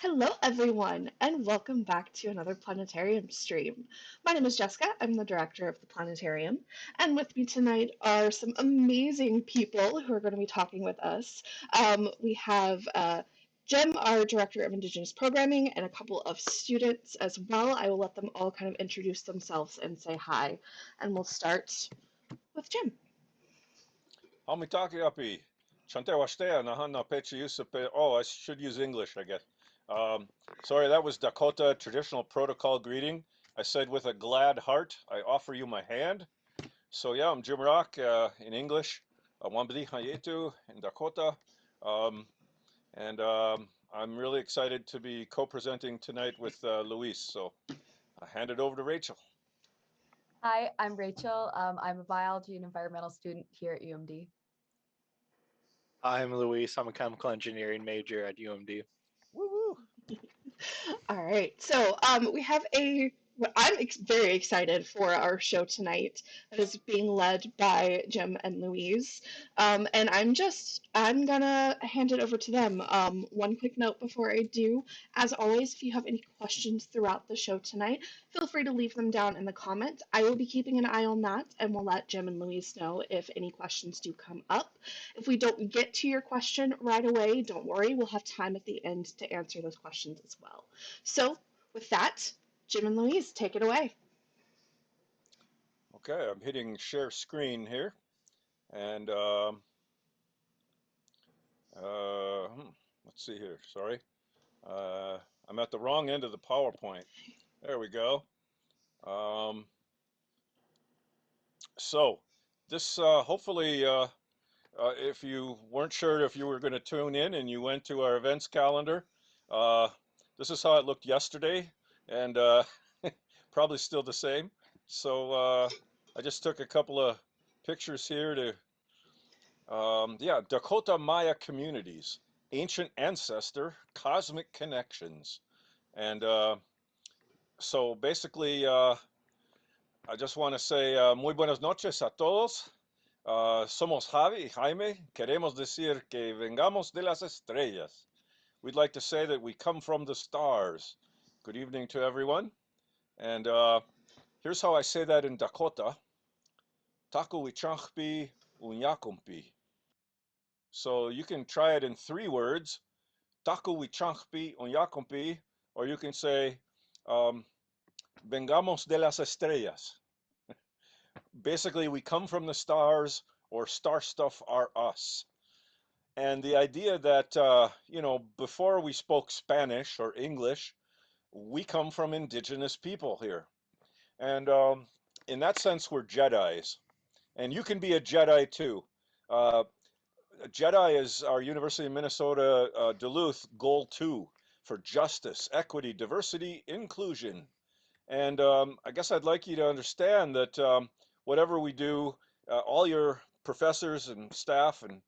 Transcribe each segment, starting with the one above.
Hello, everyone, and welcome back to another Planetarium stream. My name is Jessica. I'm the director of the Planetarium, and with me tonight are some amazing people who are going to be talking with us. We have Jem, our director of Indigenous Programming, and a couple of students as well. I will let them all kind of introduce themselves and say hi, and we'll start with Jem. Hamitaki Shantewashtea Nahana Pechi Yusupe. Oh, I should use English, I guess. Sorry, that was Dakota traditional protocol greeting. I said with a glad heart, I offer you my hand. So yeah, I'm Jim Rock in English. Wambadi Hayetu in Dakota. Um, and I'm really excited to be co-presenting tonight with Luis. So I hand it over to Rachel. Hi, I'm Rachel. I'm a biology and environmental student here at UMD. I'm Luis. I'm a chemical engineering major at UMD. Woo woo. All right. We have very excited for our show tonight that is being led by Jim and Louise. And I'm gonna hand it over to them. One quick note before I do. As always, if you have any questions throughout the show tonight, feel free to leave them down in the comments. I will be keeping an eye on that and will let Jim and Louise know if any questions do come up. If we don't get to your question right away, don't worry, we'll have time at the end to answer those questions as well. So, with that, Jim and Louise, take it away. Okay, I'm hitting share screen here. And let's see here. Sorry. I'm at the wrong end of the PowerPoint. There we go. Um, so this hopefully, if you weren't sure if you were going to tune in and you went to our events calendar, uh, this is how it looked yesterday, and probably still the same. So I just took a couple of pictures here to yeah, Dakota-Maya communities, ancient ancestor, cosmic connections. And so basically, I just want to say muy buenas noches a todos. Somos Javi y Jaime. Queremos decir que vengamos de las estrellas. We'd like to say that we come from the stars. Good evening to everyone. And here's how I say that in Dakota. Taku wichachpi unyakumpi. So you can try it in 3 words. Taku wichachpi unyakumpi, or you can say vengamos de las estrellas. Basically, we come from the stars, or star stuff are us. And the idea that, before we spoke Spanish or English, we come from indigenous people here. And in that sense, we're Jedis. And you can be a Jedi too. Uh, Jedi is our University of Minnesota Duluth Goal 2 for justice, equity, diversity, inclusion. And I guess I'd like you to understand that whatever we do, all your professors and staff and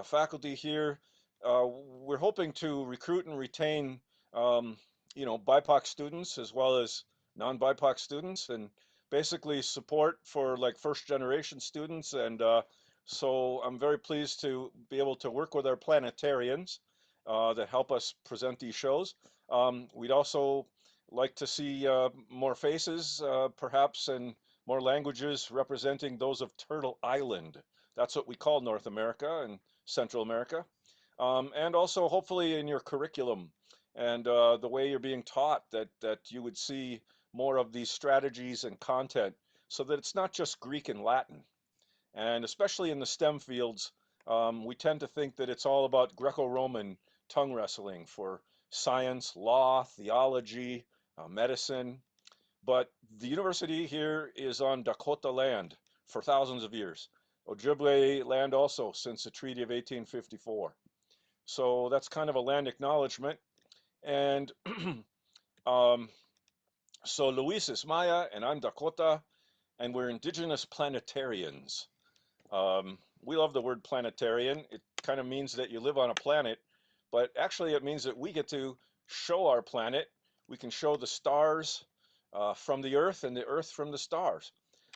faculty here, we're hoping to recruit and retain, BIPOC students as well as non-BIPOC students, and basically support for like first generation students. And so I'm very pleased to be able to work with our planetarians that help us present these shows. We'd also like to see more faces, perhaps, and more languages representing those of Turtle Island. That's what we call North America and Central America. And also, hopefully, in your curriculum and the way you're being taught, that you would see more of these strategies and content so that it's not just Greek and Latin. And especially in the STEM fields, we tend to think that it's all about Greco-Roman tongue wrestling for science, law, theology, medicine. But the university here is on Dakota land for thousands of years. Ojibwe land also since the Treaty of 1854. So that's kind of a land acknowledgement. And so Luis is Maya and I'm Dakota, and we're indigenous planetarians. We love the word planetarian. It kind of means that you live on a planet, but actually it means that we get to show our planet. We can show the stars from the Earth and the Earth from the stars.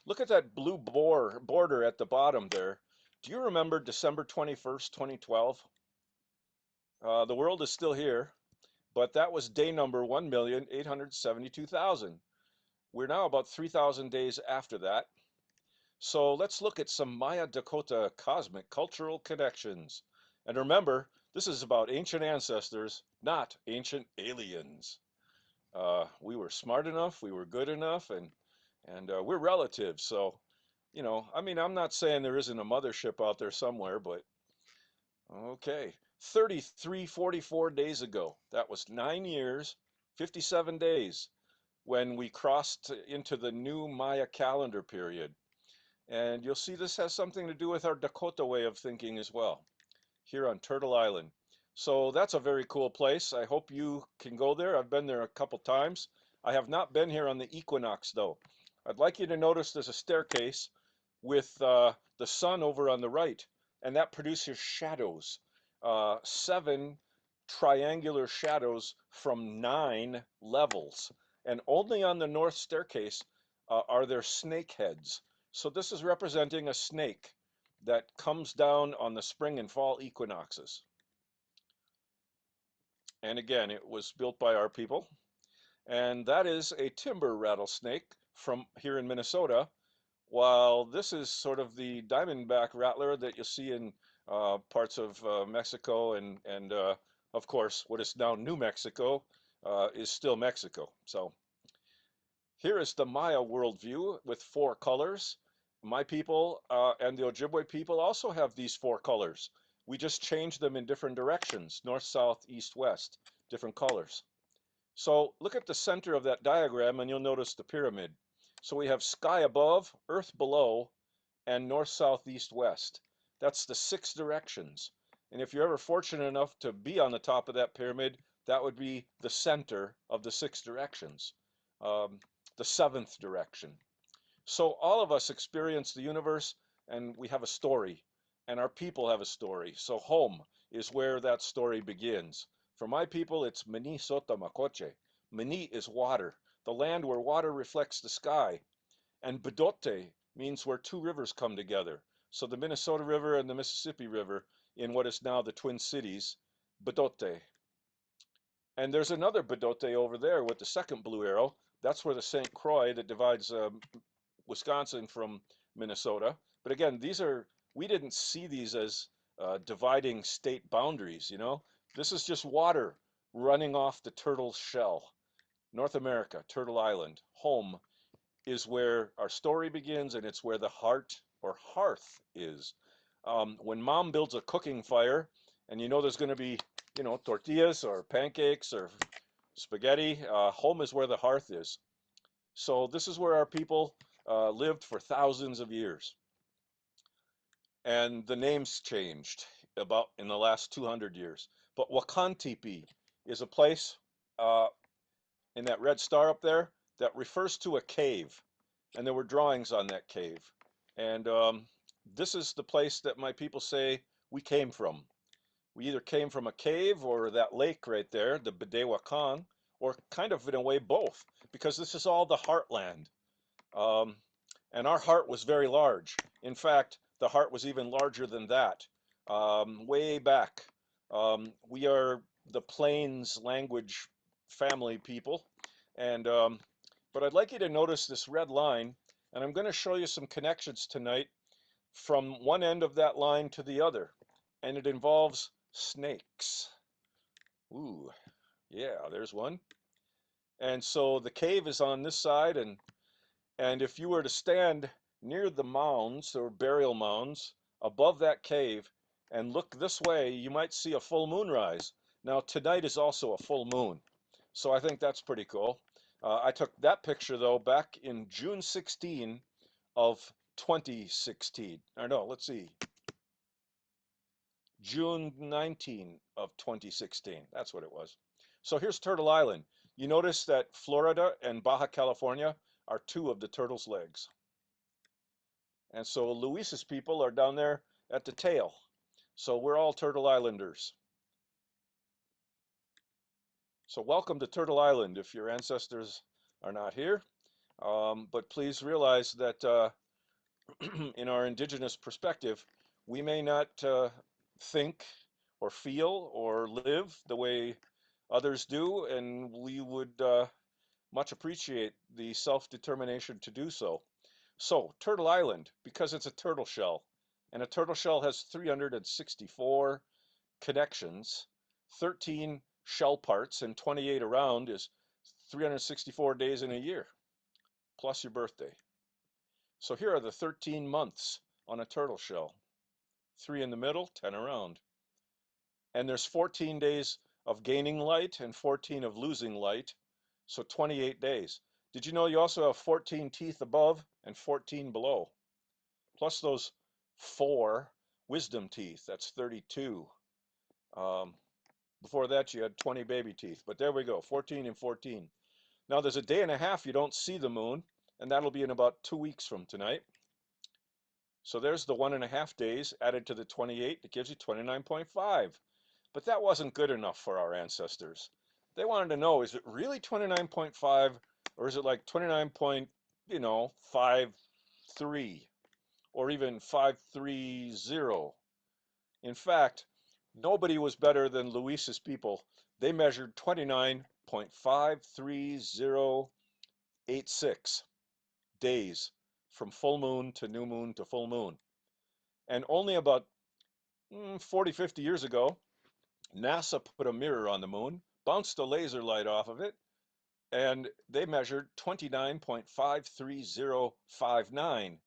Look at that blue border at the bottom there. Do you remember December 21st, 2012? The world is still here, but that was day number 1,872,000. We're now about 3,000 days after that. So let's look at some Maya Dakota cosmic cultural connections. And remember, this is about ancient ancestors, not ancient aliens. We were smart enough, we were good enough, and we're relatives. So, I mean, I'm not saying there isn't a mothership out there somewhere, but okay. 3344 days ago, that was 9 years, 57 days, when we crossed into the new Maya calendar period. And you'll see this has something to do with our Dakota way of thinking as well, here on Turtle Island. So that's a very cool place. I hope you can go there. I've been there a couple times. I have not been here on the equinox though. I'd like you to notice there's a staircase with the sun over on the right, and that produces shadows. 7 triangular shadows from 9 levels. And only on the north staircase are there snake heads. So this is representing a snake that comes down on the spring and fall equinoxes. And again, it was built by our people. And that is a timber rattlesnake from here in Minnesota, while this is sort of the diamondback rattler that you see in parts of Mexico and of course, what is now New Mexico is still Mexico. So here is the Maya worldview with 4 colors. My people and the Ojibwe people also have these 4 colors. We just change them in different directions, north, south, east, west, different colors. So look at the center of that diagram and you'll notice the pyramid. So we have sky above, earth below, and north, south, east, west. That's the 6 directions. And if you're ever fortunate enough to be on the top of that pyramid, that would be the center of the 6 directions, the 7th direction. So all of us experience the universe and we have a story, and our people have a story. So home is where that story begins. For my people, it's Mini Sota Makoche. Mini is water, the land where water reflects the sky. And Bedote means where 2 rivers come together. So the Minnesota River and the Mississippi River in what is now the Twin Cities, Bedote. And there's another Bedote over there with the second blue arrow. That's where the St. Croix that divides Wisconsin from Minnesota. But again, we didn't see these as dividing state boundaries, This is just water running off the turtle's shell. North America, Turtle Island, home is where our story begins, and it's where the heart or hearth is. When mom builds a cooking fire, and there's going to be, tortillas or pancakes or spaghetti, home is where the hearth is. So this is where our people lived for thousands of years. And the names changed about in the last 200 years. But Wakantipi is a place in that red star up there that refers to a cave. And there were drawings on that cave. And this is the place that my people say we came from. We either came from a cave or that lake right there, the Bedewakan, or kind of in a way both, because this is all the heartland. And our heart was very large. In fact, the heart was even larger than that, way back. We are the Plains language family people. And but I'd like you to notice this red line, and I'm going to show you some connections tonight from one end of that line to the other. And it involves snakes. Ooh, yeah, there's one. And so the cave is on this side, and if you were to stand near the mounds or burial mounds above that cave and look this way, you might see a full moon rise. Now tonight is also a full moon, so I think that's pretty cool. I took that picture though back in June 16 of 2016. Or no, let's see. June 19 of 2016. That's what it was. So here's Turtle Island. You notice that Florida and Baja California are 2 of the turtle's legs. And so Luis's people are down there at the tail. So we're all Turtle Islanders. So welcome to Turtle Island if your ancestors are not here. But please realize that in our indigenous perspective, we may not think or feel or live the way Others do, and we would much appreciate the self-determination to do so. So, Turtle Island, because it's a turtle shell, and a turtle shell has 364 connections, 13 shell parts, and 28 around is 364 days in a year, plus your birthday. So here are the 13 months on a turtle shell. 3 in the middle, 10 around. And there's 14 days of gaining light and 14 of losing light, so 28 days. Did you know you also have 14 teeth above and 14 below? Plus those 4 wisdom teeth, that's 32. Um, Before that, you had 20 baby teeth, but there we go, 14 and 14. Now there's a day and a half you don't see the moon, and that'll be in about 2 weeks from tonight. So there's the 1.5 days added to the 28. It gives you 29.5. But that wasn't good enough for our ancestors. They wanted to know, is it really 29.5 or is it like 29.53 or even 530? In fact, nobody was better than Luis's people. They measured 29.53086 days from full moon to new moon to full moon. And only about 40, 50 years ago, NASA put a mirror on the moon, bounced a laser light off of it, and they measured 29.53059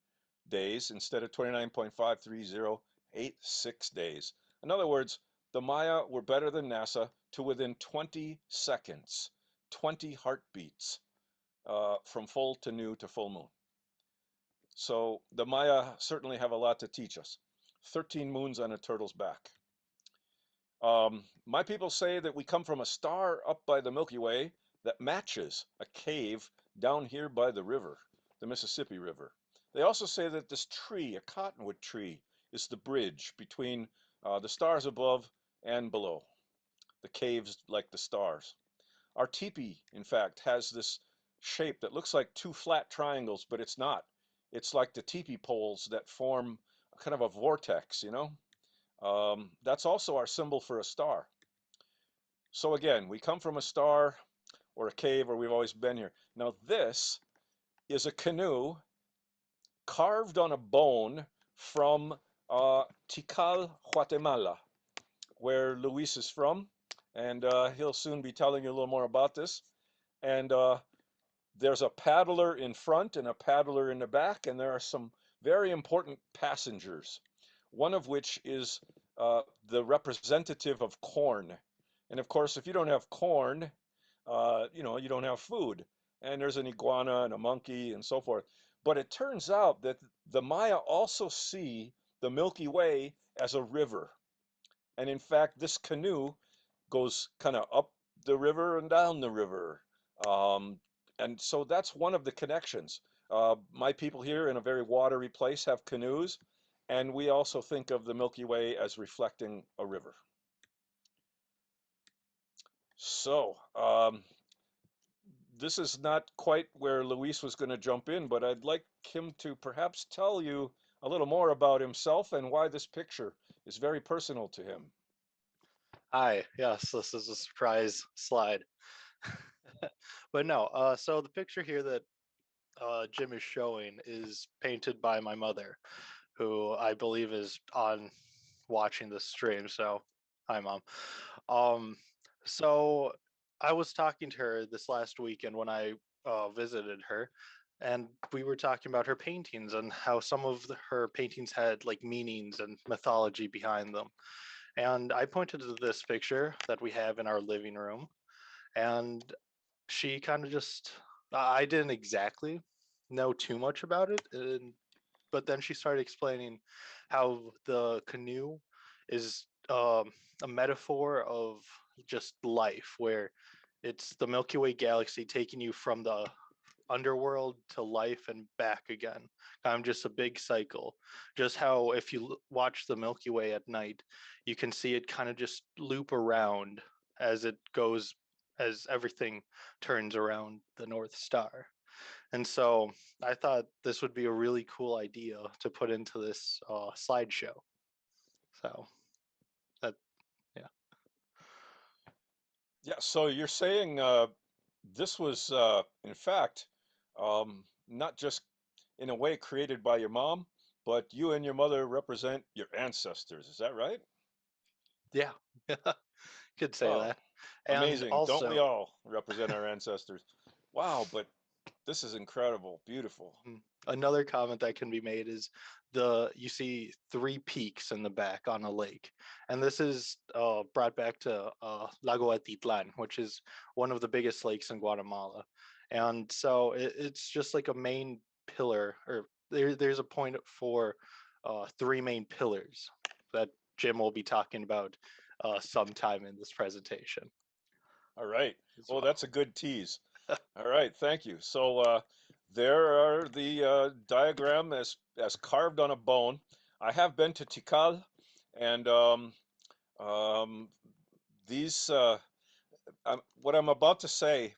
days instead of 29.53086 days. In other words, the Maya were better than NASA to within 20 seconds, 20 heartbeats from full to new to full moon. So the Maya certainly have a lot to teach us. 13 moons on a turtle's back. My people say that we come from a star up by the Milky Way that matches a cave down here by the river, the Mississippi River. They also say that this tree, a cottonwood tree, is the bridge between the stars above and below, the caves like the stars. Our teepee, in fact, has this shape that looks like 2 flat triangles, but it's not. It's like the teepee poles that form kind of a vortex, you know? That's also our symbol for a star. So again, we come from a star or a cave, or we've always been here. Now this is a canoe carved on a bone from Tikal, Guatemala, where Luis is from, and he'll soon be telling you a little more about this. And there's a paddler in front and a paddler in the back, and there are some very important passengers, one of which is the representative of corn. And of course, if you don't have corn, you don't have food. And there's an iguana and a monkey and so forth. But it turns out that the Maya also see the Milky Way as a river. And in fact, this canoe goes kind of up the river and down the river. Um, and so that's one of the connections. My people here in a very watery place have canoes, and we also think of the Milky Way as reflecting a river. So, this is not quite where Luis was going to jump in, but I'd like him to perhaps tell you a little more about himself and why this picture is very personal to him. Hi, yes, this is a surprise slide. But no, so the picture here that Jim is showing is painted by my mother, who I believe is on watching this stream. So, hi, Mom. Um, so I was talking to her this last weekend when I visited her, and we were talking about her paintings and how some of her paintings had like meanings and mythology behind them. And I pointed to this picture that we have in our living room, and she kind of just, I didn't exactly know too much about it, but then she started explaining how the canoe is a metaphor of just life, where it's the Milky Way galaxy taking you from the underworld to life and back again. Kind of just a big cycle. Just how if you watch the Milky Way at night, you can see it kind of just loop around as it goes, as everything turns around the North Star. And so I thought this would be a really cool idea to put into this slideshow. So that, yeah. Yeah, so you're saying this was, in fact, not just in a way created by your mom, but you and your mother represent your ancestors. Is that right? Yeah, could say Oh, that. And amazing. Don't we also, all represent our ancestors? Wow, but this is incredible. Beautiful. another comment that can be made is the you see three peaks in the back on a lake, and this is brought back to Lagoitlan, which is one of the biggest lakes in Guatemala, and so it's just like a main pillar, or there's a point for three main pillars that Jim will be talking about sometime in this presentation All right. as Oh, well. that's a good tease. All right, thank you. So there are the diagram as carved on a bone. I have been to Tikal, and um, these what I'm about to say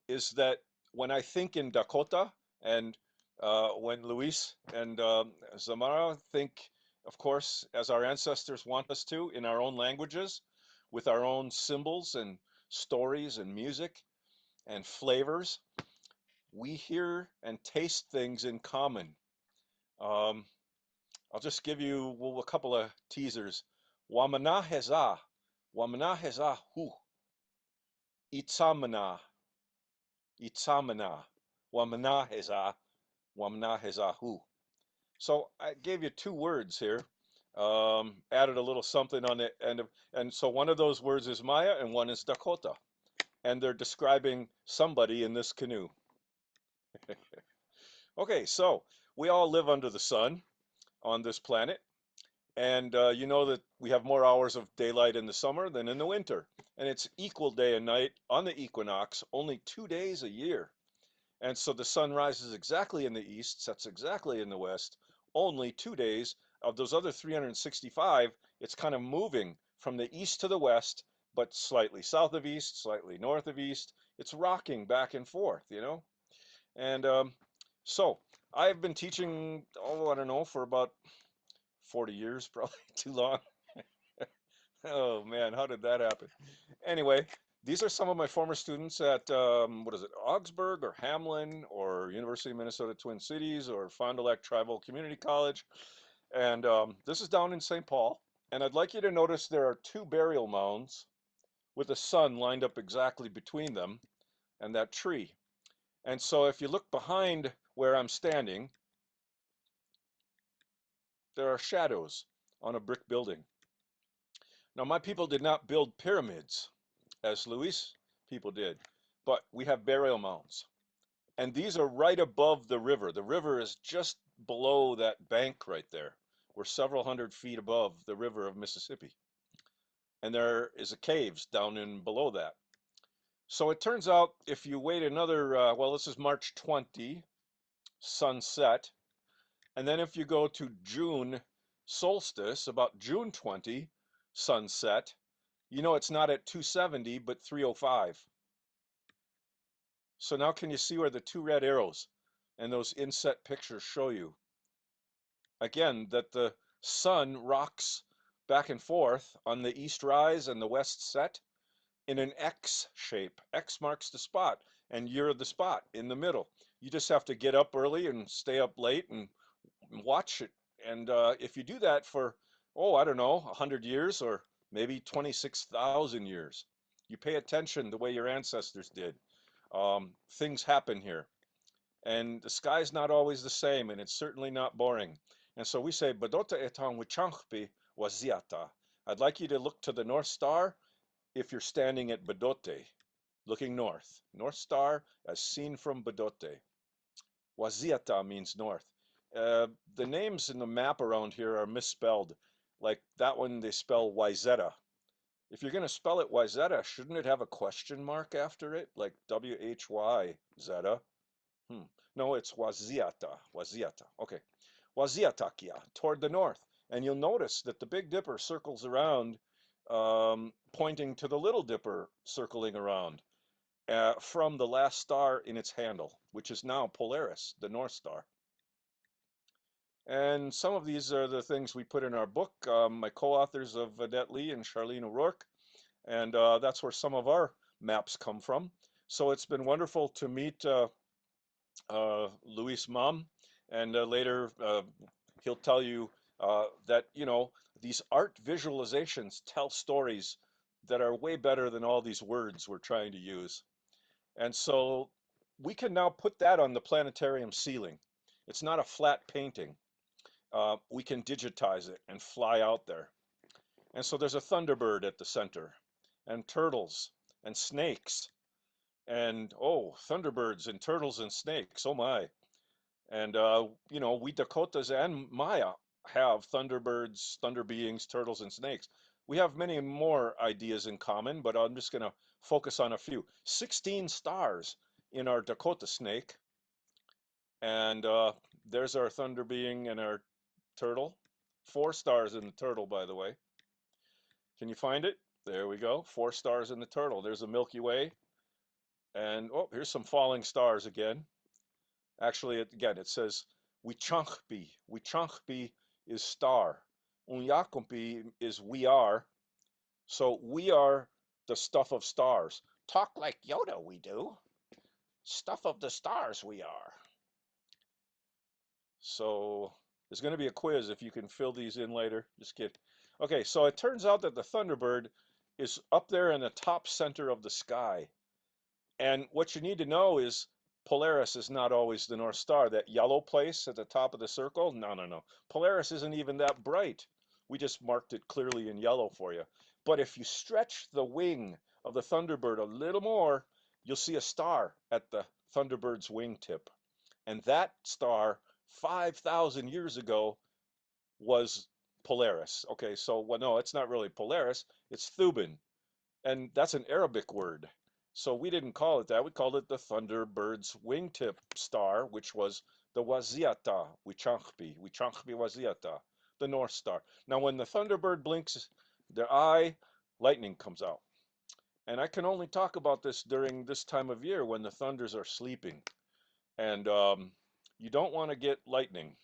is that when I think in Dakota and when Luis and Zamara think, of course, as our ancestors want us to, in our own languages, with our own symbols and stories and music and flavors, we hear and taste things in common. Um, I'll just give you well, a couple of teasers. Wamana heza, wamana heza hu, itzamana, itzamana, wamana heza, wamana heza hu. So I gave you two words here. Added a little something on the end of, and so one of those words is Maya and one is Dakota, and they're describing somebody in this canoe. Okay, so we all live under the sun on this planet. And you know that we have more hours of daylight in the summer than in the winter. And it's equal day and night on the equinox, only 2 days a year. And so the sun rises exactly in the east, sets exactly in the west, only 2 days. Of those other 365, it's kind of moving from the east to the west, but slightly south of east, slightly north of east. It's rocking back and forth, you know? And so I've been teaching, oh, I don't know, for about 40 years, probably too long. Oh man, how did that happen? Anyway, these are some of my former students at what is it, Augsburg or Hamlin or University of Minnesota Twin Cities or Fond du Lac Tribal Community College. And this is down in St. Paul. And I'd like you to notice there are two burial mounds with the sun lined up exactly between them and that tree. And so if you look behind where I'm standing, there are shadows on a brick building. Now, my people did not build pyramids as Luis people did, but we have burial mounds. And these are right above the river. The river is just below that bank right there. We're several hundred feet above the river of Mississippi. And there is a caves down in below that. So it turns out if you wait another, well, this is March 20, sunset. And then if you go to June solstice, about June 20, sunset, you know it's not at 270, but 305. So now can you see where the two red arrows and those inset pictures show you? Again, that the sun rocks back and forth on the east rise and the west set in an X shape. X marks the spot, and you're the spot in the middle. You just have to get up early and stay up late and watch it. And if you do that for, oh, I don't know, 100 years or maybe 26,000 years, you pay attention the way your ancestors did. Things happen here. And the sky's not always the same, and it's certainly not boring. And so we say, Badota etang wichangpi waziata. I'd like you to look to the North Star if you're standing at Badote, looking north. North Star as seen from Badote. Waziata means north. The names in the map around here are misspelled. Like that one, they spell Wyzetta. If you're going to spell it Wyzetta, shouldn't it have a question mark after it? Like W-H-Y, Zeta? Hmm. No, it's Waziata. Waziata. Okay. Waziatakia, toward the north. And you'll notice that the Big Dipper circles around, pointing to the Little Dipper circling around from the last star in its handle, which is now Polaris, the North Star. And some of these are the things we put in our book. My co-authors of Vedette Lee and Charlene O'Rourke, and that's where some of our maps come from. So it's been wonderful to meet Luis' mom, and later he'll tell you that, you know, these art visualizations tell stories that are way better than all these words we're trying to use. And so we can now put that on the planetarium ceiling. It's not a flat painting. We can digitize it and fly out there. And so there's a thunderbird at the center, and turtles, and snakes, and oh, thunderbirds and turtles and snakes. Oh my. And you know, we Dakotas and Maya have thunderbirds, thunder beings, turtles, and snakes. We have many more ideas in common, but I'm just going to focus on a few. 16 stars in our Dakota snake, and there's our thunder being and our turtle. 4 stars in the turtle, by the way. Can you find it? There we go. 4 stars in the turtle. There's the Milky Way. And oh, here's some falling stars again. Actually, again, it says Wichankpi. Wichankpi is star. Unyakumpi is we are. So we are the stuff of stars. Talk like Yoda, we do. Stuff of the stars we are. So there's going to be a quiz if you can fill these in later. Just kidding. Okay, so it turns out that the Thunderbird is up there in the top center of the sky. And what you need to know is Polaris is not always the North Star. That yellow place at the top of the circle, no, no, no. Polaris isn't even that bright. We just marked it clearly in yellow for you. But if you stretch the wing of the Thunderbird a little more, you'll see a star at the Thunderbird's wingtip. And that star, 5,000 years ago, was Polaris. Okay, so, well, no, it's not really Polaris, it's Thuban. And that's an Arabic word. So we didn't call it that. We called it the Thunderbird's wingtip star, which was the Waziata, Wichankpi Waziata, the North Star. Now, when the Thunderbird blinks their eye, lightning comes out. And I can only talk about this during this time of year when the thunders are sleeping. And you don't want to get lightning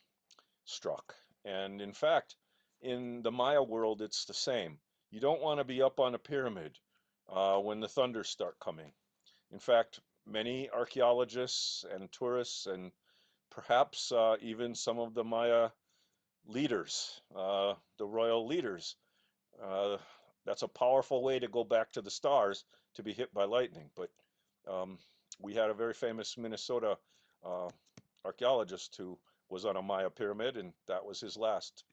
struck. And in fact, in the Maya world, it's the same. You don't want to be up on a pyramid when the thunders start coming. In fact, many archaeologists and tourists, and perhaps even some of the Maya leaders, the royal leaders, uh, that's a powerful way to go back to the stars to be hit by lightning. But um, we had a very famous Minnesota uh, archaeologist who was on a Maya pyramid, and that was his last.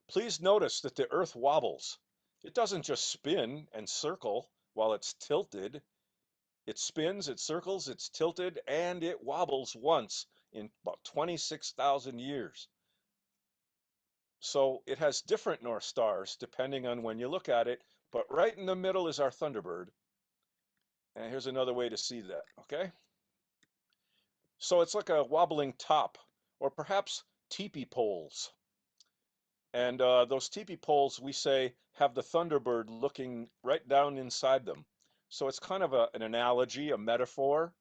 Please notice that the Earth wobbles. It doesn't just spin and circle while it's tilted. It spins, it circles, it's tilted, and it wobbles once in about 26,000 years. So it has different North Stars depending on when you look at it, but right in the middle is our Thunderbird. And here's another way to see that, okay? So it's like a wobbling top, or perhaps teepee poles. And those teepee poles, we say, have the Thunderbird looking right down inside them. So it's kind of an analogy, a metaphor,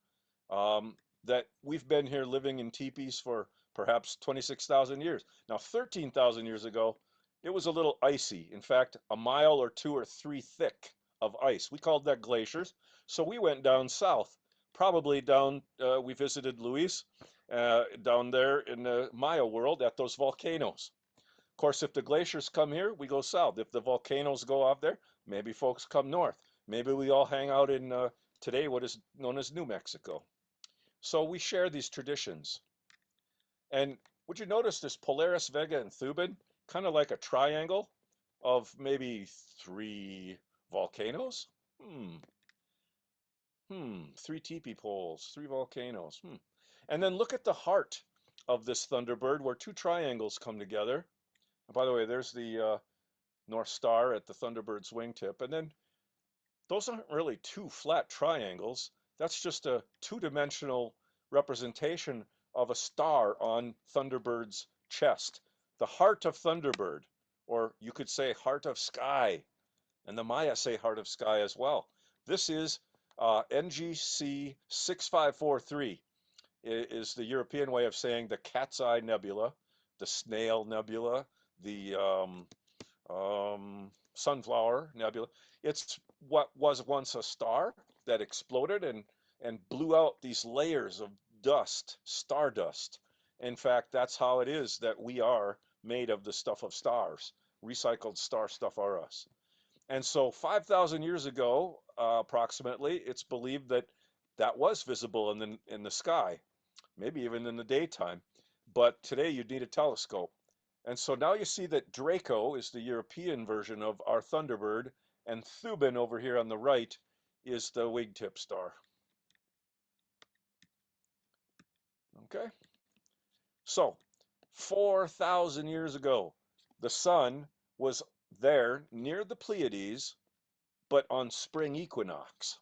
that we've been here living in teepees for perhaps 26,000 years. Now, 13,000 years ago, it was a little icy. In fact, a mile or 2 or 3 thick of ice. We called that glaciers. So we went down south, probably down, we visited Luis, down there in the Maya world at those volcanoes. Of course, if the glaciers come here, we go south. If the volcanoes go off there, maybe folks come north. Maybe we all hang out in today what is known as New Mexico. So we share these traditions. And would you notice this Polaris, Vega, and Thuban, kind of like a triangle of maybe 3 volcanoes? Hmm, 3 teepee poles, 3 volcanoes. And then look at the heart of this Thunderbird where 2 triangles come together. And by the way, there's the North Star at the Thunderbird's wingtip. And then those aren't really 2 flat triangles. That's just a 2-dimensional representation of a star on Thunderbird's chest. The heart of Thunderbird, or you could say heart of sky. And the Maya say heart of sky as well. This is NGC 6543 is the European way of saying the Cat's Eye Nebula, the Snail Nebula, the Sunflower Nebula. It's what was once a star that exploded and blew out these layers of dust, stardust. In fact, that's how it is that we are made of the stuff of stars. Recycled star stuff are us. And so 5,000 years ago, approximately, it's believed that that was visible in the sky, maybe even in the daytime. But today you'd need a telescope. And so now you see that Draco is the European version of our Thunderbird, and Thuban over here on the right is the wingtip star. Okay? So, 4,000 years ago, the sun was there near the Pleiades, but on spring equinox.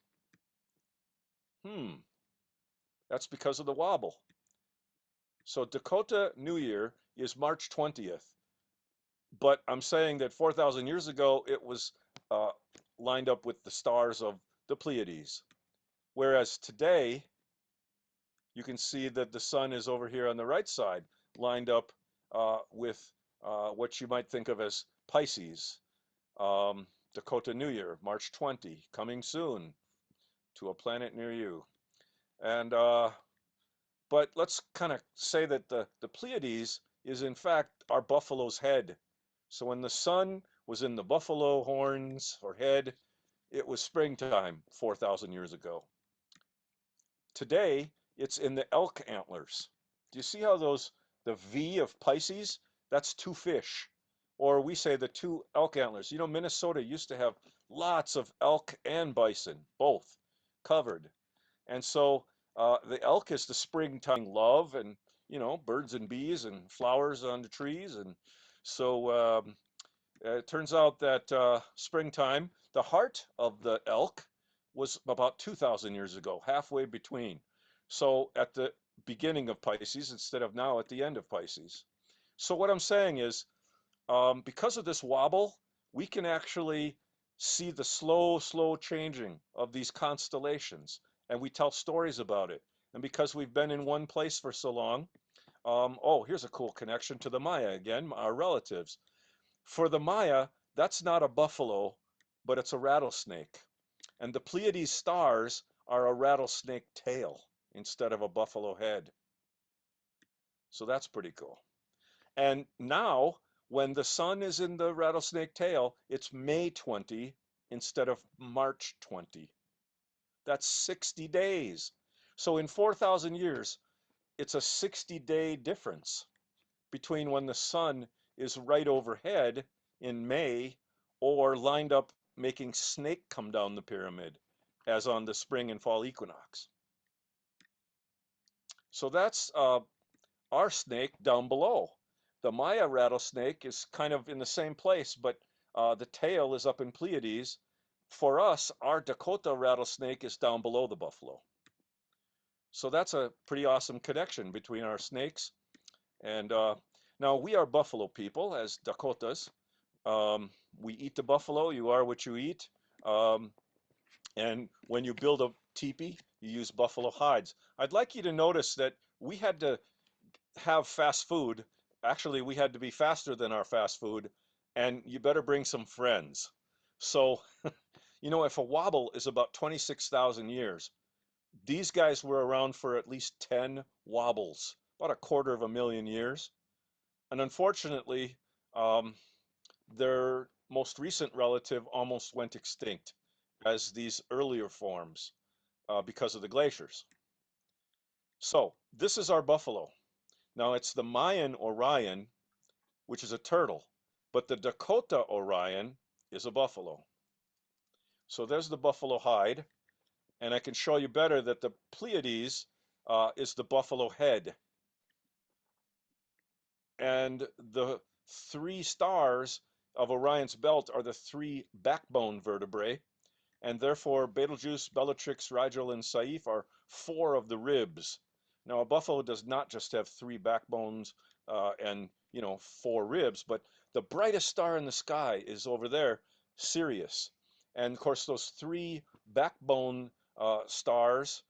That's because of the wobble. So Dakota New Year is March 20th, but I'm saying that 4,000 years ago it was uh, lined up with the stars of the Pleiades. Whereas today, you can see that the sun is over here on the right side, lined up with what you might think of as Pisces. Dakota New Year, March 20, coming soon to a planet near you. And but let's kind of say that the Pleiades is in fact our buffalo's head. So when the sun was in the buffalo horns or head, it was springtime 4,000 years ago. Today, it's in the elk antlers. Do you see how the V of Pisces, that's two fish. Or we say the two elk antlers. You know, Minnesota used to have lots of elk and bison, both covered. And so the elk is the springtime love and, you know, birds and bees and flowers on the trees. And so it turns out that springtime, the heart of the elk was about 2,000 years ago, halfway between. So at the beginning of Pisces instead of now at the end of Pisces. So what I'm saying is, because of this wobble, we can actually see the slow changing of these constellations, and we tell stories about it. And because we've been in one place for so long, oh, here's a cool connection to the Maya again, our relatives. For the Maya, that's not a buffalo, but it's a rattlesnake. And the Pleiades stars are a rattlesnake tail instead of a buffalo head. So that's pretty cool. And now, when the sun is in the rattlesnake tail, it's May 20 instead of March 20. That's 60 days. So in 4,000 years, it's a 60-day difference between when the sun is right overhead in May or lined up making snake come down the pyramid as on the spring and fall equinox. So that's our snake down below. The Maya rattlesnake is kind of in the same place, but the tail is up in Pleiades. For us, our Dakota rattlesnake is down below the buffalo. So that's a pretty awesome connection between our snakes. And now we are buffalo people as Dakotas. We eat the buffalo, you are what you eat. Um, and when you build a teepee, you use buffalo hides. I'd like you to notice that we had to have fast food. Actually, we had to be faster than our fast food, and you better bring some friends. So, you know, if a wobble is about 26,000 years, these guys were around for at least 10 wobbles, about a quarter of a million years. And unfortunately, um, their most recent relative almost went extinct as these earlier forms because of the glaciers. So, this is our buffalo. Now, it's the Mayan Orion, which is a turtle, but the Dakota Orion is a buffalo. So there's the buffalo hide, and I can show you better that the Pleiades is the buffalo head. And the three stars of Orion's belt are the three backbone vertebrae, and therefore Betelgeuse, Bellatrix, Rigel, and Saiph are four of the ribs. Now, a buffalo does not just have three backbones and, you know, four ribs, but the brightest star in the sky is over there, Sirius. And of course, those three backbone stars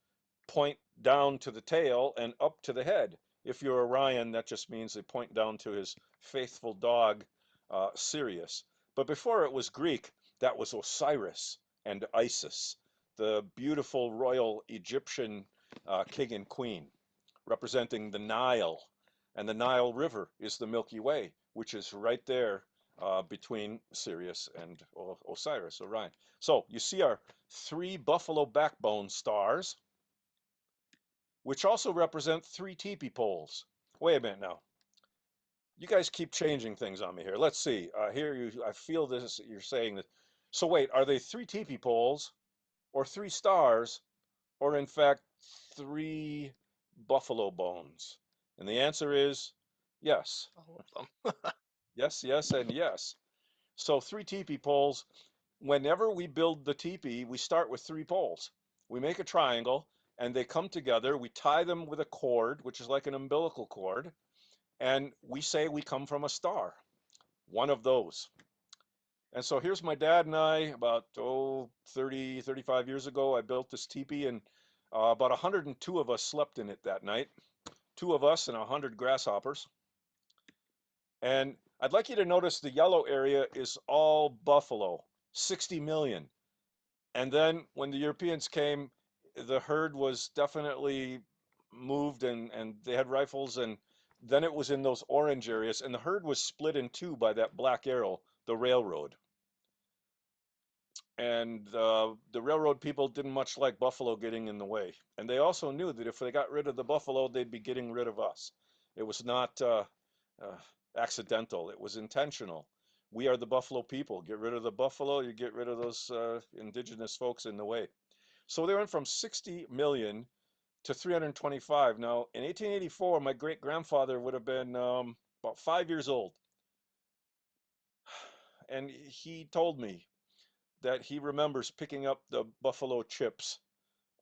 point down to the tail and up to the head. If you're Orion, that just means they point down to his faithful dog, Sirius. But before it was Greek, that was Osiris and Isis, the beautiful royal Egyptian king and queen, representing the Nile. And the Nile River is the Milky Way, which is right there between Sirius and Osiris, Orion. So you see our three buffalo backbone stars, which also represent three teepee poles. Wait a minute now. You guys keep changing things on me here. Let's see. Here I feel this. You're saying that. So wait, are they three teepee poles, or three stars, or in fact three buffalo bones? And the answer is yes. All of them. Yes, yes, and yes. So three teepee poles. Whenever we build the teepee, we start with three poles. We make a triangle, and they come together. We tie them with a cord, which is like an umbilical cord, and we say we come from a star, one of those. And so here's my dad and I about 30, 35 years ago. I built this teepee, and about 102 of us slept in it that night. Two of us and 100 grasshoppers. And I'd like you to notice the yellow area is all buffalo, 60 million. And then when the Europeans came, the herd was definitely moved, and they had rifles, and then it was in those orange areas, and the herd was split in two by that black arrow, the railroad. And the railroad people didn't much like buffalo getting in the way. And they also knew that if they got rid of the buffalo, they'd be getting rid of us. It was not accidental, it was intentional. We are the buffalo people. Get rid of the buffalo, you get rid of those indigenous folks in the way. So they went from 60 million to 325. Now, in 1884, my great grandfather would have been about 5 years old. And he told me that he remembers picking up the buffalo chips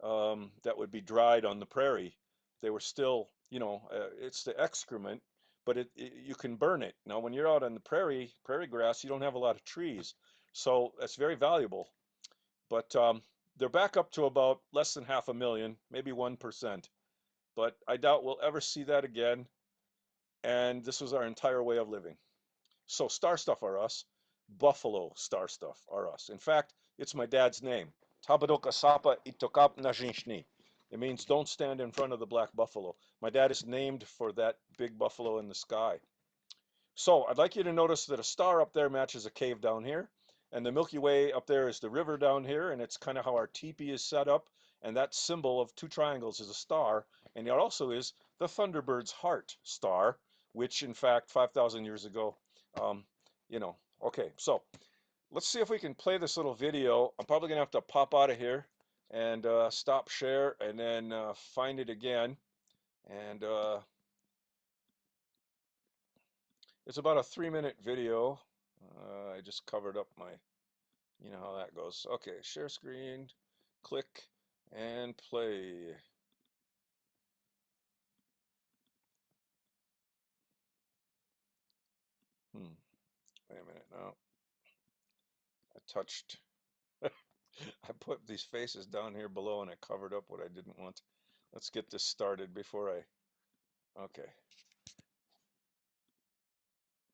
that would be dried on the prairie. They were still, it's the excrement, but you can burn it. Now, when you're out on the prairie grass, you don't have a lot of trees. So that's very valuable. But they're back up to about less than 500,000, maybe 1%. But I doubt we'll ever see that again. And this was our entire way of living. So star stuff are us. Buffalo star stuff are us. In fact, it's my dad's name. Tabadoka Sapa Itokap Najinshni. It means don't stand in front of the black buffalo. My dad is named for that big buffalo in the sky. So I'd like you to notice that a star up there matches a cave down here. And the Milky Way up there is the river down here. And it's kind of how our teepee is set up. And that symbol of two triangles is a star. And it also is the Thunderbird's heart star, which in fact 5,000 years ago, okay, so let's see if we can play this little video. I'm probably gonna have to pop out of here and stop share and then find it again. And it's about a 3-minute video. I just covered up my, you know how that goes. Okay, share screen, click, and play. Wait a minute now. I touched, I put these faces down here below and I covered up what I didn't want. Let's get this started before okay.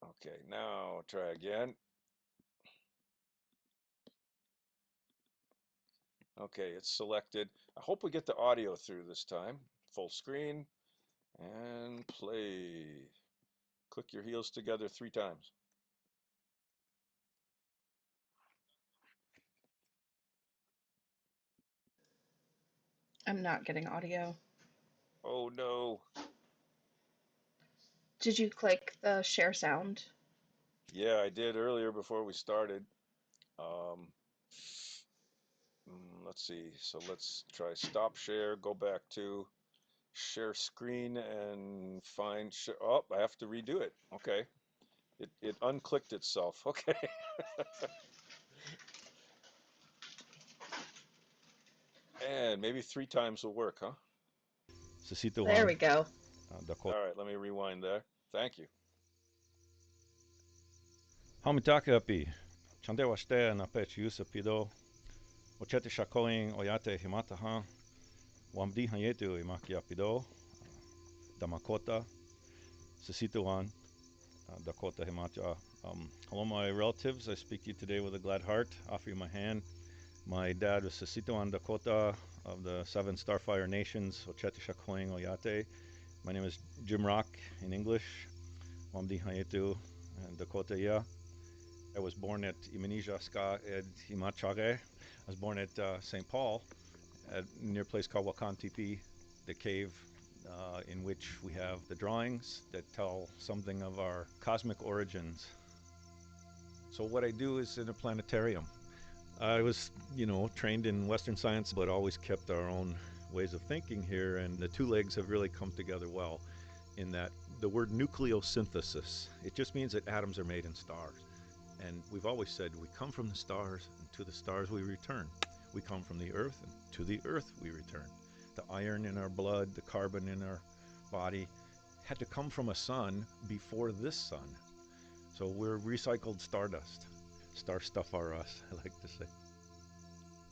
Okay, now try again. Okay, it's selected. I hope we get the audio through this time. Full screen and play. Click your heels together 3 times. I'm not getting audio. Oh no. Did you click the share sound? Yeah, I did earlier before we started. Um, let's see. So let's try stop share, go back to share screen and find oh, I have to redo it. Okay. It unclicked itself. Okay. And maybe 3 times will work, huh? There we go. All right, let me rewind there. Thank you. Hamitakapi, Chandewashte na pech Yusapido, Ochete Shakoing Oyate Himataha, Wamdi Hayetu Imakiapido, Damakota, Sisituan, Dakota Himacha. Hello, my relatives. I speak to you today with a glad heart. Offer you my hand My dad was Sesito and Dakota of the seven Starfire Nations, Ochete Shakoing Oyate. My name is Jim Rock in English, Wamdi Hayetu and Dakota Ya. I was born at Imanija Ska Ed Himachare. I was born at St. Paul, at near a place called Wakantipi, the cave in which we have the drawings that tell something of our cosmic origins. So what I do is in a planetarium. I was, trained in Western science, but always kept our own ways of thinking here, and the two legs have really come together well in that the word nucleosynthesis, it just means that atoms are made in stars. And we've always said we come from the stars, and to the stars we return. We come from the earth, and to the earth we return. The iron in our blood, the carbon in our body had to come from a sun before this sun. So we're recycled stardust. Star stuff are us, I like to say.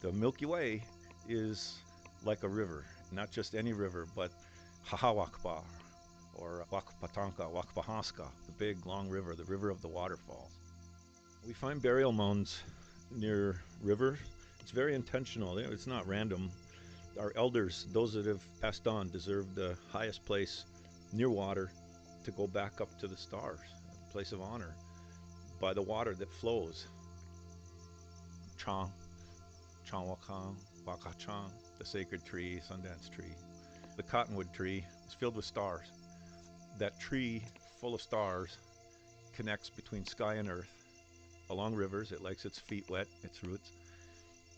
The Milky Way is like a river, not just any river, but Hahawakpa or Wakpatanka, Wakpahaska, the big long river, the river of the waterfalls. We find burial mounds near rivers. It's very intentional. It's not random. Our elders, those that have passed on, deserve the highest place near water to go back up to the stars, a place of honor, by the water that flows. Chang, Changwakang, Wakachang, the sacred tree, Sundance tree. The cottonwood tree is filled with stars. That tree full of stars connects between sky and earth. Along rivers, it likes its feet wet, its roots.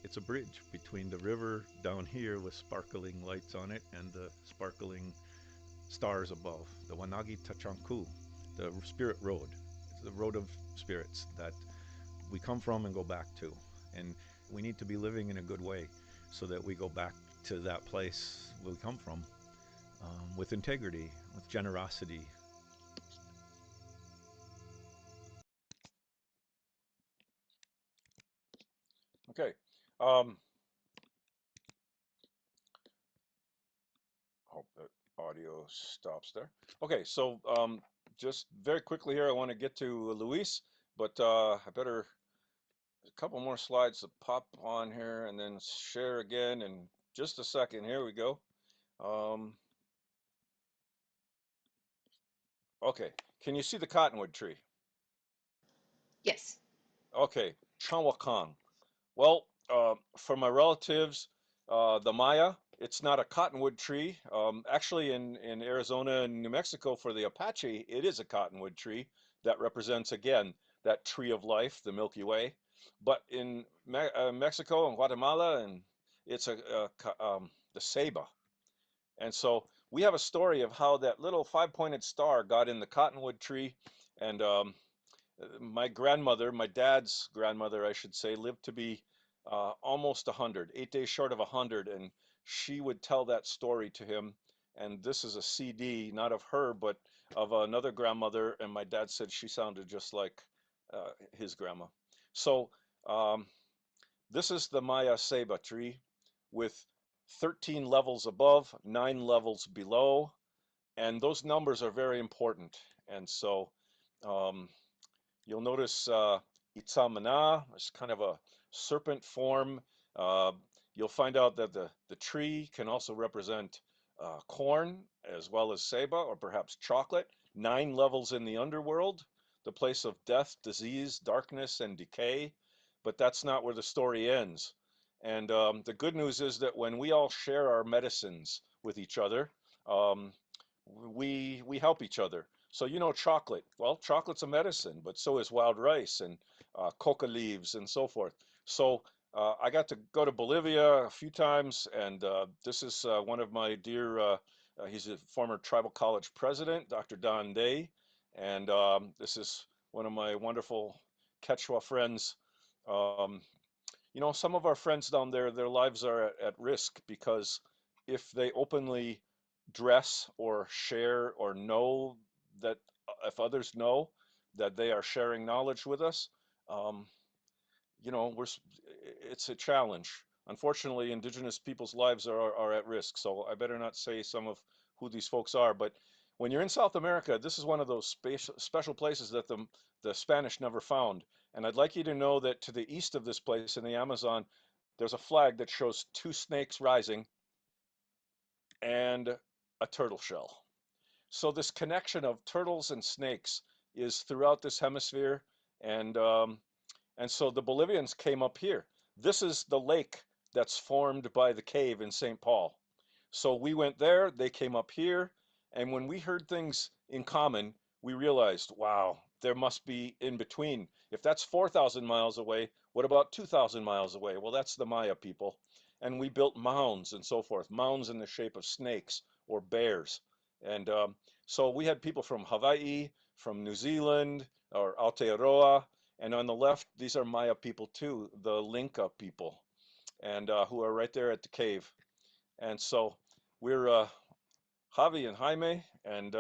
It's a bridge between the river down here with sparkling lights on it and the sparkling stars above. The Wanagi Tachanku, the spirit road. It's the road of spirits that we come from and go back to. And we need to be living in a good way so that we go back to that place we come from with integrity, with generosity. Okay. Hope that audio stops there. Okay, so just very quickly here, I want to get to Luis, but I better a couple more slides to pop on here and then share again in just a second. Here we go. Okay, can you see the cottonwood tree? Yes. Okay, Chanwakang. Well, for my relatives, the Maya, it's not a cottonwood tree. Actually, in Arizona and New Mexico, for the Apache, it is a cottonwood tree that represents, again, that tree of life, the Milky Way. But in Mexico and Guatemala, and it's the Seba. And so we have a story of how that little five-pointed star got in the cottonwood tree, and my grandmother, my dad's grandmother, I should say, lived to be almost 100, 8 days short of 100, and she would tell that story to him. And this is a CD, not of her, but of another grandmother, and my dad said she sounded just like his grandma. So um, this is the Maya Seba tree with 13 levels above, 9 levels below, and those numbers are very important. And so um, you'll notice Itzamana is kind of a serpent form. Uh, you'll find out that the tree can also represent corn as well as Seba or perhaps chocolate. 9 levels in the underworld, the place of death, disease, darkness, and decay. But that's not where the story ends. And the good news is that when we all share our medicines with each other, um, we help each other. So chocolate. Well, chocolate's a medicine, but so is wild rice and coca leaves and so forth. So I got to go to Bolivia a few times, and this is one of my dear. He's a former tribal college president, Dr. Don Day, and this is one of my wonderful Quechua friends. Um, some of our friends down there, their lives are at risk because if they openly dress or share or know that if others know that they are sharing knowledge with us, um, we're it's a challenge. Unfortunately, indigenous people's lives are at risk, so I better not say some of who these folks are. But when you're in South America, this is one of those special places that the Spanish never found. And I'd like you to know that to the east of this place in the Amazon, there's a flag that shows two snakes rising and a turtle shell. So this connection of turtles and snakes is throughout this hemisphere, and so the Bolivians came up here. This is the lake that's formed by the cave in St. Paul. So we went there, they came up here, and when we heard things in common, we realized, wow, there must be in between. If that's 4,000 miles away, what about 2,000 miles away? Well, that's the Maya people. And we built mounds and so forth, mounds in the shape of snakes or bears. And so we had people from Hawaii, from New Zealand, or Aotearoa, and on the left, these are Maya people too, the Linka people, and who are right there at the cave. And so we're Javi and Jaime and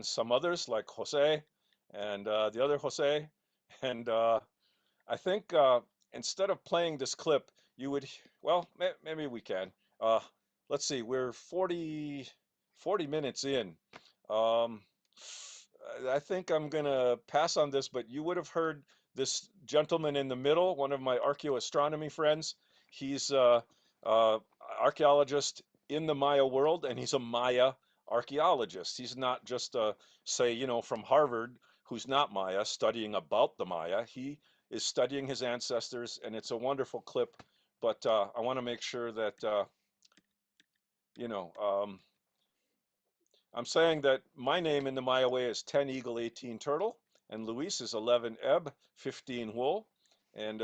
some others like Jose and the other Jose. And I think instead of playing this clip, you would, well, maybe we can. Uh, let's see, we're 40 minutes in. Um, I think I'm gonna pass on this, but you would have heard this gentleman in the middle, one of my archaeoastronomy friends. He's uh, archaeologist in the Maya world, and he's a Maya archaeologist. He's not just say, from Harvard, who's not Maya, studying about the Maya. He is studying his ancestors, and it's a wonderful clip. But I want to make sure that you know. I'm saying that my name in the Maya way is 10 eagle, 18 turtle, and Luis is 11 ebb, 15 wool, and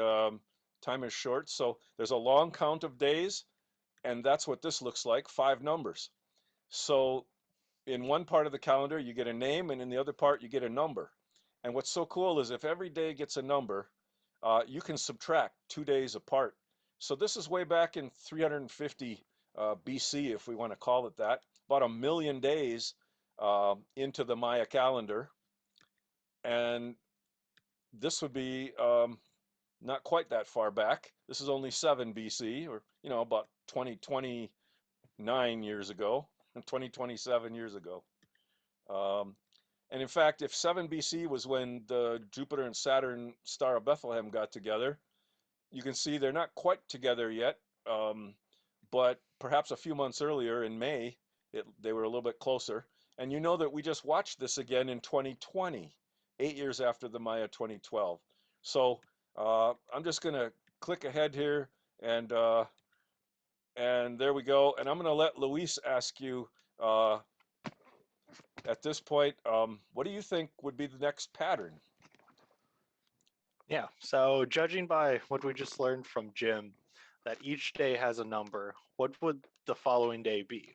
time is short, so there's a long count of days, and that's what this looks like, 5 numbers. So in one part of the calendar, you get a name, and in the other part, you get a number. And what's so cool is if every day gets a number, you can subtract 2 days apart. So this is way back in 350 BC, if we want to call it that, about a million days into the Maya calendar. And this would be not quite that far back. This is only 7 BC, or about 2029 years ago, and 2027 years ago. Um, and in fact, if 7 BC was when the Jupiter and Saturn star of Bethlehem got together, you can see they're not quite together yet, but perhaps a few months earlier in May, they were a little bit closer. And you know that we just watched this again in 2020, 8 years after the Maya 2012. So I'm just going to click ahead here, and there we go. And I'm going to let Luis ask you at this point, what do you think would be the next pattern? Yeah, so judging by what we just learned from Jim, that each day has a number, what would the following day be?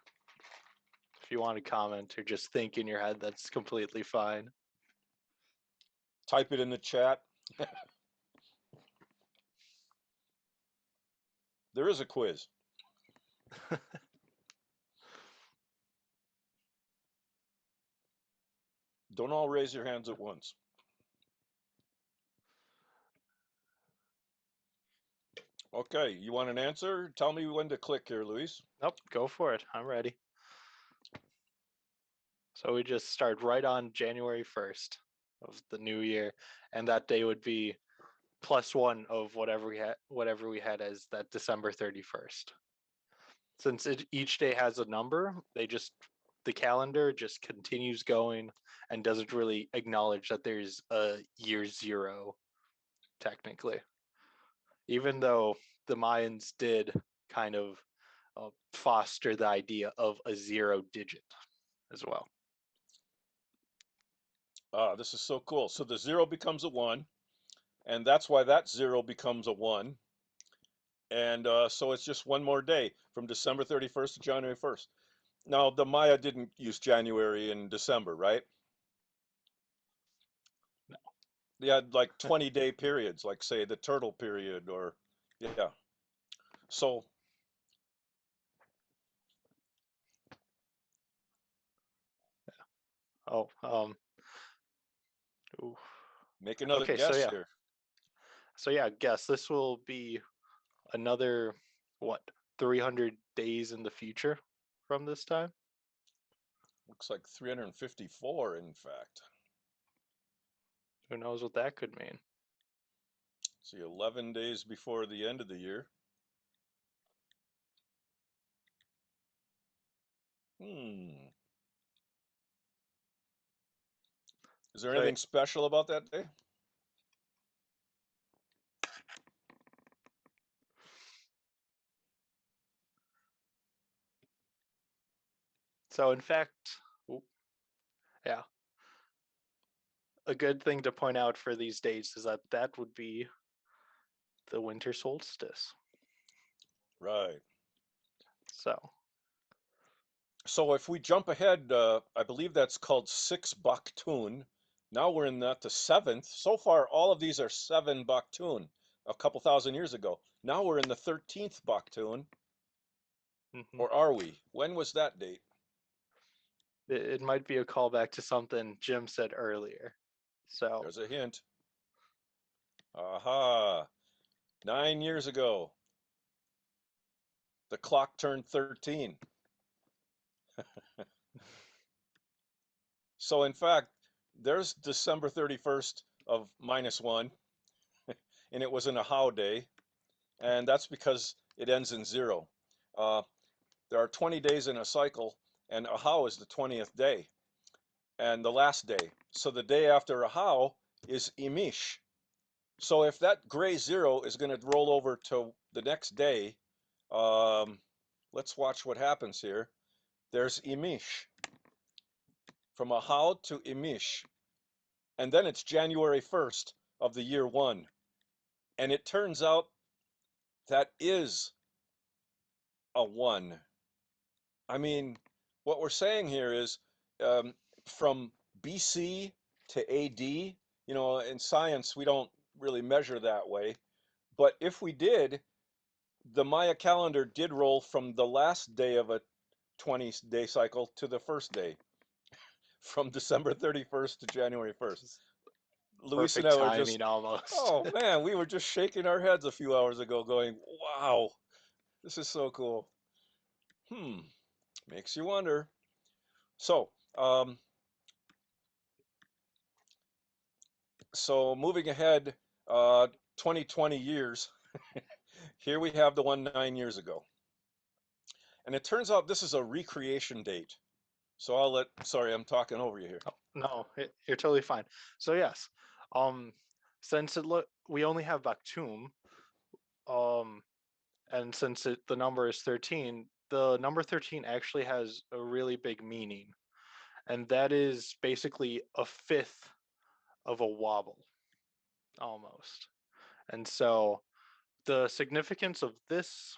If you want to comment or just think in your head, that's completely fine. Type it in the chat. There is a quiz. Don't all raise your hands at once. Okay, you want an answer? Tell me when to click here, Luis. Nope, go for it. I'm ready. So we just start right on January 1st of the new year, and that day would be +1 of whatever we had as that December 31st. Since each day has a number, the calendar just continues going and doesn't really acknowledge that there's a year 0 technically. Even though the Mayans did kind of foster the idea of a 0 digit as well. This is so cool. So the 0 becomes a 1, and that's why that 0 becomes a 1. And so it's just one more day from December 31st to January 1st. Now, the Maya didn't use January and December, right? No. They had like 20-day periods, like say the turtle period, or yeah. So Oh, ooh. make another Okay, guess here. So yeah, guess this will be another, what, 300 days in the future from this time? Looks like 354, in fact. Who knows what that could mean? See, 11 days before the end of the year. Hmm. Is there So anything special about that day? so in fact, oop, yeah, a good thing to point out for these dates is that that would be the winter solstice. Right. So So if we jump ahead, I believe that's called 6 Baktun. Now we're in the 7th. So far, all of these are 7 Baktun a couple thousand years ago. Now we're in the 13th Baktun, mhm. or are we? When was that date? It might be a callback to something Jim said earlier. So There's a hint. Aha, 9 years ago, the clock turned 13. So in fact, there's December 31st of -1, and it was an Ahau day, and that's because it ends in 0. Uh, there are 20 days in a cycle, and Ahau is the 20th day, and the last day. So the day after Ahau is Imish. So if that gray 0 is going to roll over to the next day, um, let's watch what happens here. There's Imish. From Ahau to Imish. And then it's January 1st of the year 1. And it turns out that is a 1. I mean, what we're saying here is um, from BC to AD, in science, we don't really measure that way. But if we did, the Maya calendar did roll from the last day of a 20-day cycle to the first day, from December 31st to January 1st. just Luis and perfect I were just, timing almost. oh man, we were just shaking our heads a few hours ago going, wow, this is so cool. Hmm, makes you wonder. So, um, so moving ahead, 2020 years, here we have the one 9 years ago. And it turns out this is a recreation date. So sorry, I'm talking over you here. Oh, no, you're totally fine. So yes, um, since we only have Baktun, um, and since the number is 13, the number 13 actually has a really big meaning, and that is basically a fifth of a wobble, almost. And so the significance of this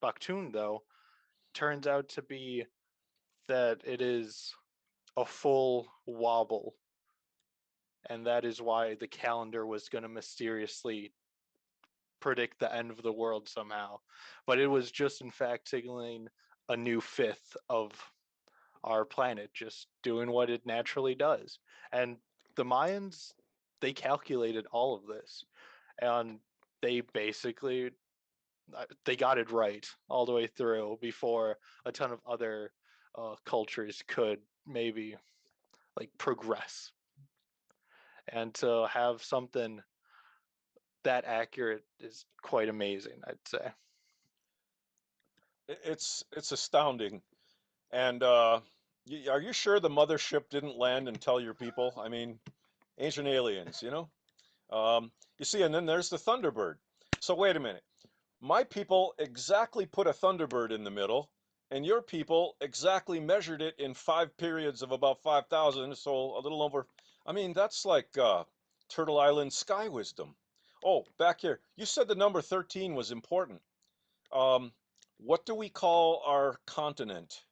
Baktun, though, turns out to be that it is a full wobble, and that is why the calendar was going to mysteriously predict the end of the world somehow. But it was just, in fact, signaling a new fifth of our planet just doing what it naturally does. And the Mayans, they calculated all of this, and they basically they got it right all the way through before a ton of other cultures could maybe like progress. And to have something that accurate is quite amazing, I'd say. It's astounding. And are you sure the mothership didn't land and tell your people? I mean, ancient aliens, you know? You see, and then there's the Thunderbird. So wait a minute. My people exactly put a Thunderbird in the middle, and your people exactly measured it in 5 periods of about 5,000, so a little over. I mean, that's like Turtle Island sky wisdom. Oh, back here. You said the number 13 was important. Um, what do we call our continent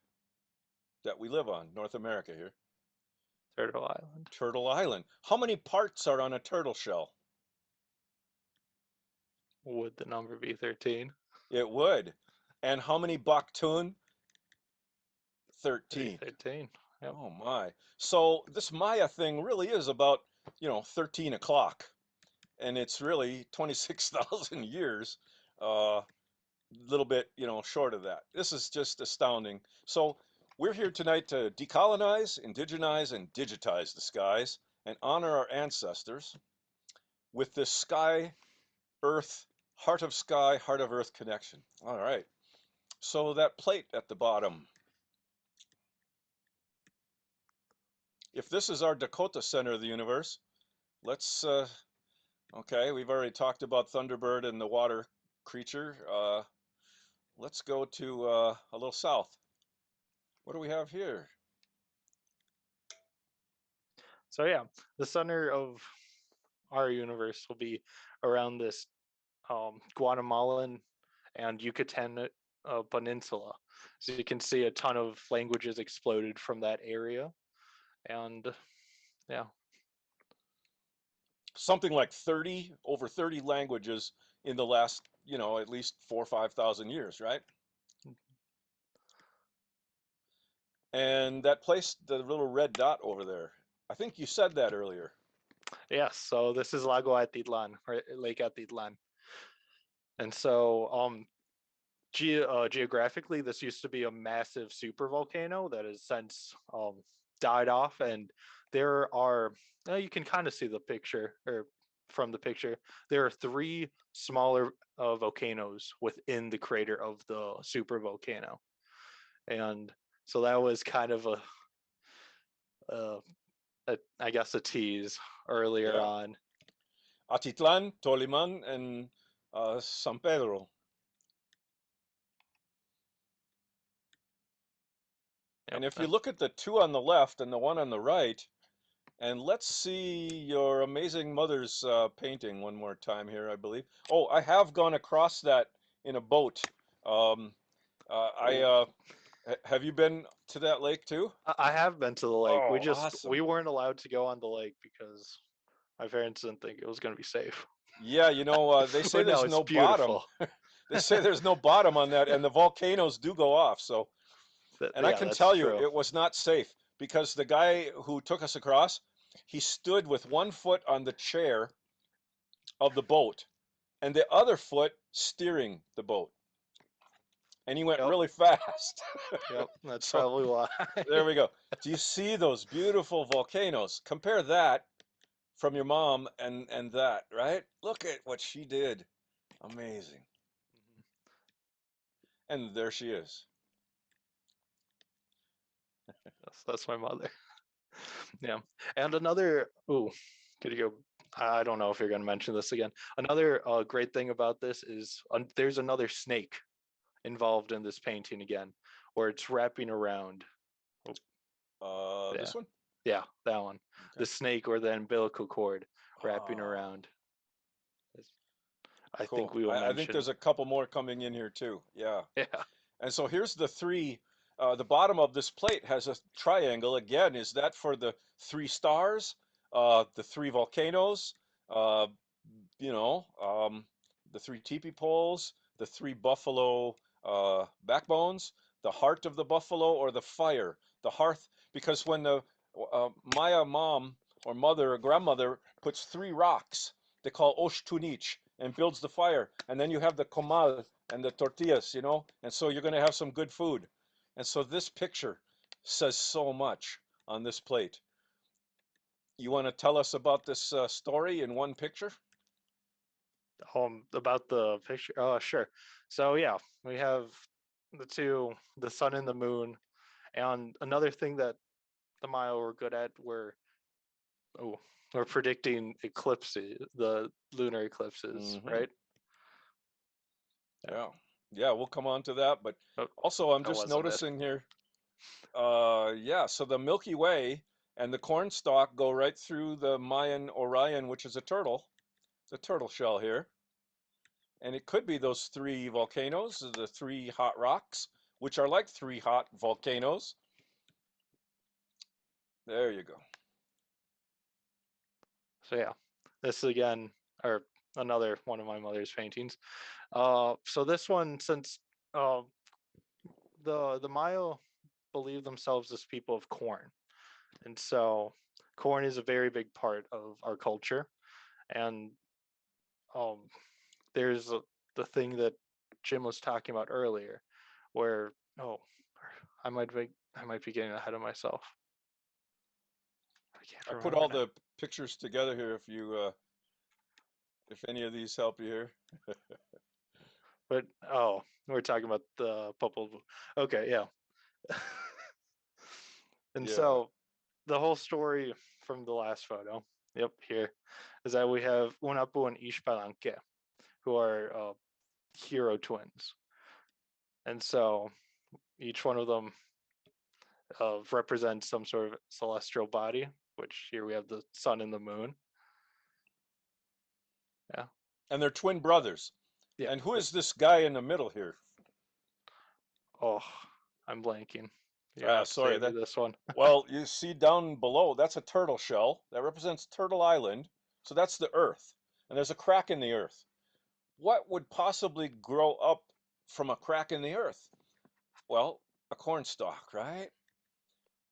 that we live on, North America here? Turtle Island. Turtle Island. How many parts are on a turtle shell? Would the number be 13? It would. And how many Baktun? 13. 13. Yep. Oh my. So this Maya thing really is about, 13 o'clock. And it's really 26,000 years, a little bit, short of that. This is just astounding. So we're here tonight to decolonize, indigenize, and digitize the skies and honor our ancestors with this sky, earth, heart of sky, heart of earth connection. All right. So that plate at the bottom, if this is our Dakota center of the universe, let's, okay, we've already talked about Thunderbird and the water creature. Let's go to a little south. What do we have here? So yeah, the center of our universe will be around this Guatemalan and Yucatan peninsula. So you can see a ton of languages exploded from that area, and yeah, Something like 30, over 30 languages in the last, at least 4,000 or 5,000 years, right? And that place, the little red dot over there, I think you said that earlier. yes. So this is Lagoitlan, or Lake Atlan, and so geographically, this used to be a massive supervolcano that has since died off, and there are you can kind of see the picture or from the picture. There are three smaller volcanoes within the crater of the supervolcano, and so that was kind of I guess a tease earlier Yeah. on. Atitlan, Toliman, and San Pedro. Yep. And if you look at the two on the left and the one on the right, and let's see your amazing mother's painting one more time here, I believe. Oh, I have gone across that in a boat. Um, have you been to that lake too? I have been to the lake. Oh, awesome. We weren't allowed to go on the lake because my parents didn't think it was going to be safe. Yeah, they say But no, there's it's no bottom. beautiful. They say there's no bottom on that, and the volcanoes do go off. So, and I Yeah, can that's tell you, true. it was not safe because the guy who took us across, he stood with one foot on the chair of the boat and the other foot steering the boat. And he went Yep. really fast. Yep, that's So probably why. there we go. Do you see those beautiful volcanoes? Compare that from your mom and that, right? Look at what she did. Amazing. And there she is. That's my mother. Yeah. And another, ooh, could you go? I don't know if you're going to mention this again. Another great thing about this is there's another snake involved in this painting again, where it's wrapping around. Yeah. This one? Yeah, that one. Okay. The snake or the umbilical cord wrapping around. I Cool. think we will I think mention. there's a couple more coming in here too. Yeah. Yeah. And so here's the three. The bottom of this plate has a triangle. Again, is that for the three stars, the three volcanoes, uh, the three teepee poles, the three buffalo backbones, the heart of the buffalo, or the fire, the hearth? Because when the Maya mom or mother or grandmother puts three rocks, they call Oshtunich, and builds the fire, and then you have the comal and the tortillas, and so you're going to have some good food. And so this picture says so much on this plate. You want to tell us about this story in one picture? About the picture. Oh, sure. So yeah, we have the sun and the moon, and another thing that the Maya were good at we're predicting eclipses, the lunar eclipses, Mm-hmm. right? Yeah. Yeah, we'll come on to that, but Oh, also I'm that just wasn't it. noticing here, yeah, so the Milky Way and the cornstalk go right through the Mayan Orion, which is a turtle. It's a turtle shell here. And it could be those three volcanoes, the three hot rocks, which are like three hot volcanoes. There you go. So yeah, this is again, or another one of my mother's paintings. So this one, since uh, the Maya believe themselves as people of corn, and so corn is a very big part of our culture. And um, there's the thing that Jim was talking about earlier, where oh, I might be getting ahead of myself. I can't I put remember all now. the pictures together here if any of these help you here. But we're talking about the Popol Vuh. Okay, yeah. And Yeah. so the whole story from the last photo, yep, here, is that we have Unapu and Ishpalanque, who are hero twins. And so each one of them represents some sort of celestial body, which here we have the sun and the moon. Yeah. And they're twin brothers. Yeah. And who is this guy in the middle here? Oh, I'm blanking. You have to Sorry. save me this one. Well, you see down below, that's a turtle shell. That represents Turtle Island. So that's the Earth. And there's a crack in the Earth. What would possibly grow up from a crack in the Earth? Well, a corn stalk, right?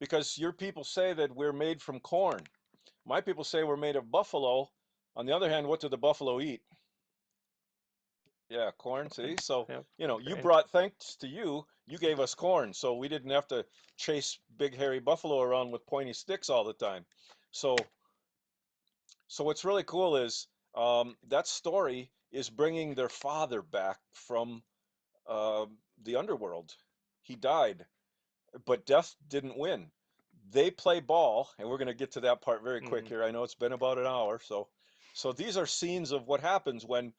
Because your people say that we're made from corn. My people say we're made of buffalo. On the other hand, what do the buffalo eat? Yeah, corn, see? So, Yep. you Great. brought, thanks to you, you gave us corn. So we didn't have to chase big hairy buffalo around with pointy sticks all the time. So, what's really cool is that story is bringing their father back from uh, the underworld. He died, but death didn't win. They play ball, and we're going to get to that part very quick here. I know it's been about an hour, so these are scenes of what happens when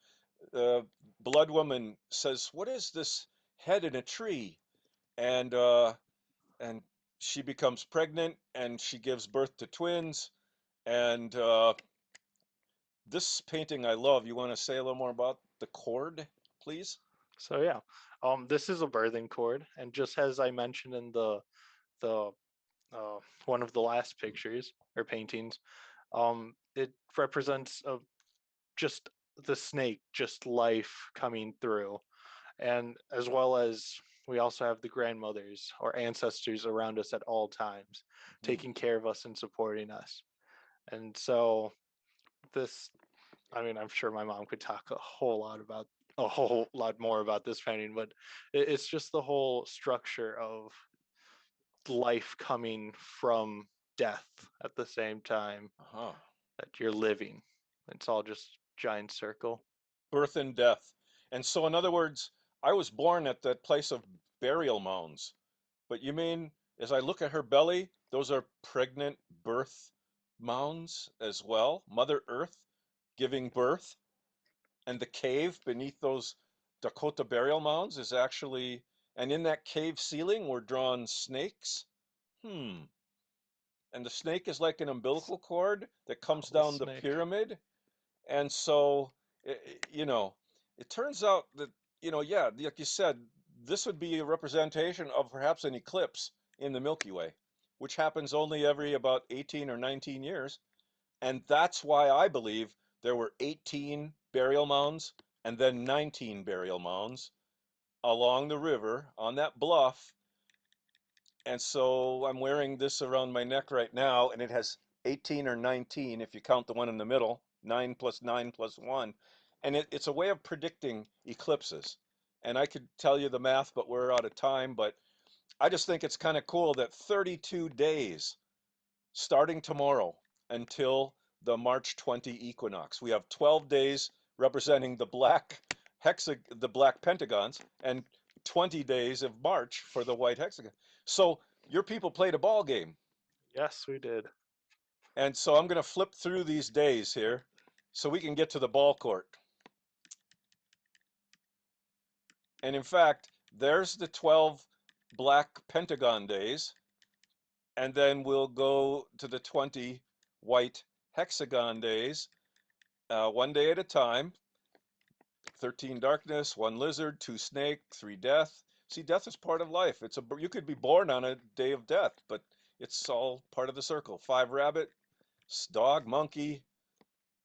Blood Woman says, "What is this head in a tree?" And and she becomes pregnant, and she gives birth to twins. And this painting I love. You want to say a little more about the cord, please? So yeah, this is a birthing cord, and just as I mentioned in the one of the last pictures or paintings, it represents just the snake, just life coming through, and as well as we also have the grandmothers or ancestors around us at all times, taking care of us and supporting us. And so this, I mean, I'm sure my mom could talk a whole lot more about this painting, but it's just the whole structure of life coming from death at the same time Uh-huh. that you're living. It's all just giant circle. Birth and death. And so, in other words, I was born at that place of burial mounds. But you mean, as I look at her belly, those are pregnant birth mounds as well? Mother Earth giving birth? And the cave beneath those Dakota burial mounds is actually, and in that cave ceiling were drawn snakes? Hmm. And the snake is like an umbilical cord that comes The down the snake. pyramid. And so, you know, it turns out that, yeah, like you said, this would be a representation of perhaps an eclipse in the Milky Way, which happens only every about 18 or 19 years. And that's why I believe there were 18 burial mounds and then 19 burial mounds along the river on that bluff. And so I'm wearing this around my neck right now, and it has 18 or 19 if you count the one in the middle, 9 plus 9 plus 1. And it's a way of predicting eclipses. And I could tell you the math, but we're out of time. But I just think it's kind of cool that 32 days starting tomorrow until the March 20 equinox. We have 12 days representing the the black pentagons, and 20 days of March for the white hexagon. So your people played a ball game. Yes, we did. And so I'm going to flip through these days here so we can get to the ball court. And in fact, there's the 12 black pentagon days. And then we'll go to the 20 white hexagon days, one day at a time. 13 darkness, 1 lizard, 2 snake, 3 death. See, death is part of life. You could be born on a day of death, but it's all part of the circle. 5 rabbit, dog, monkey.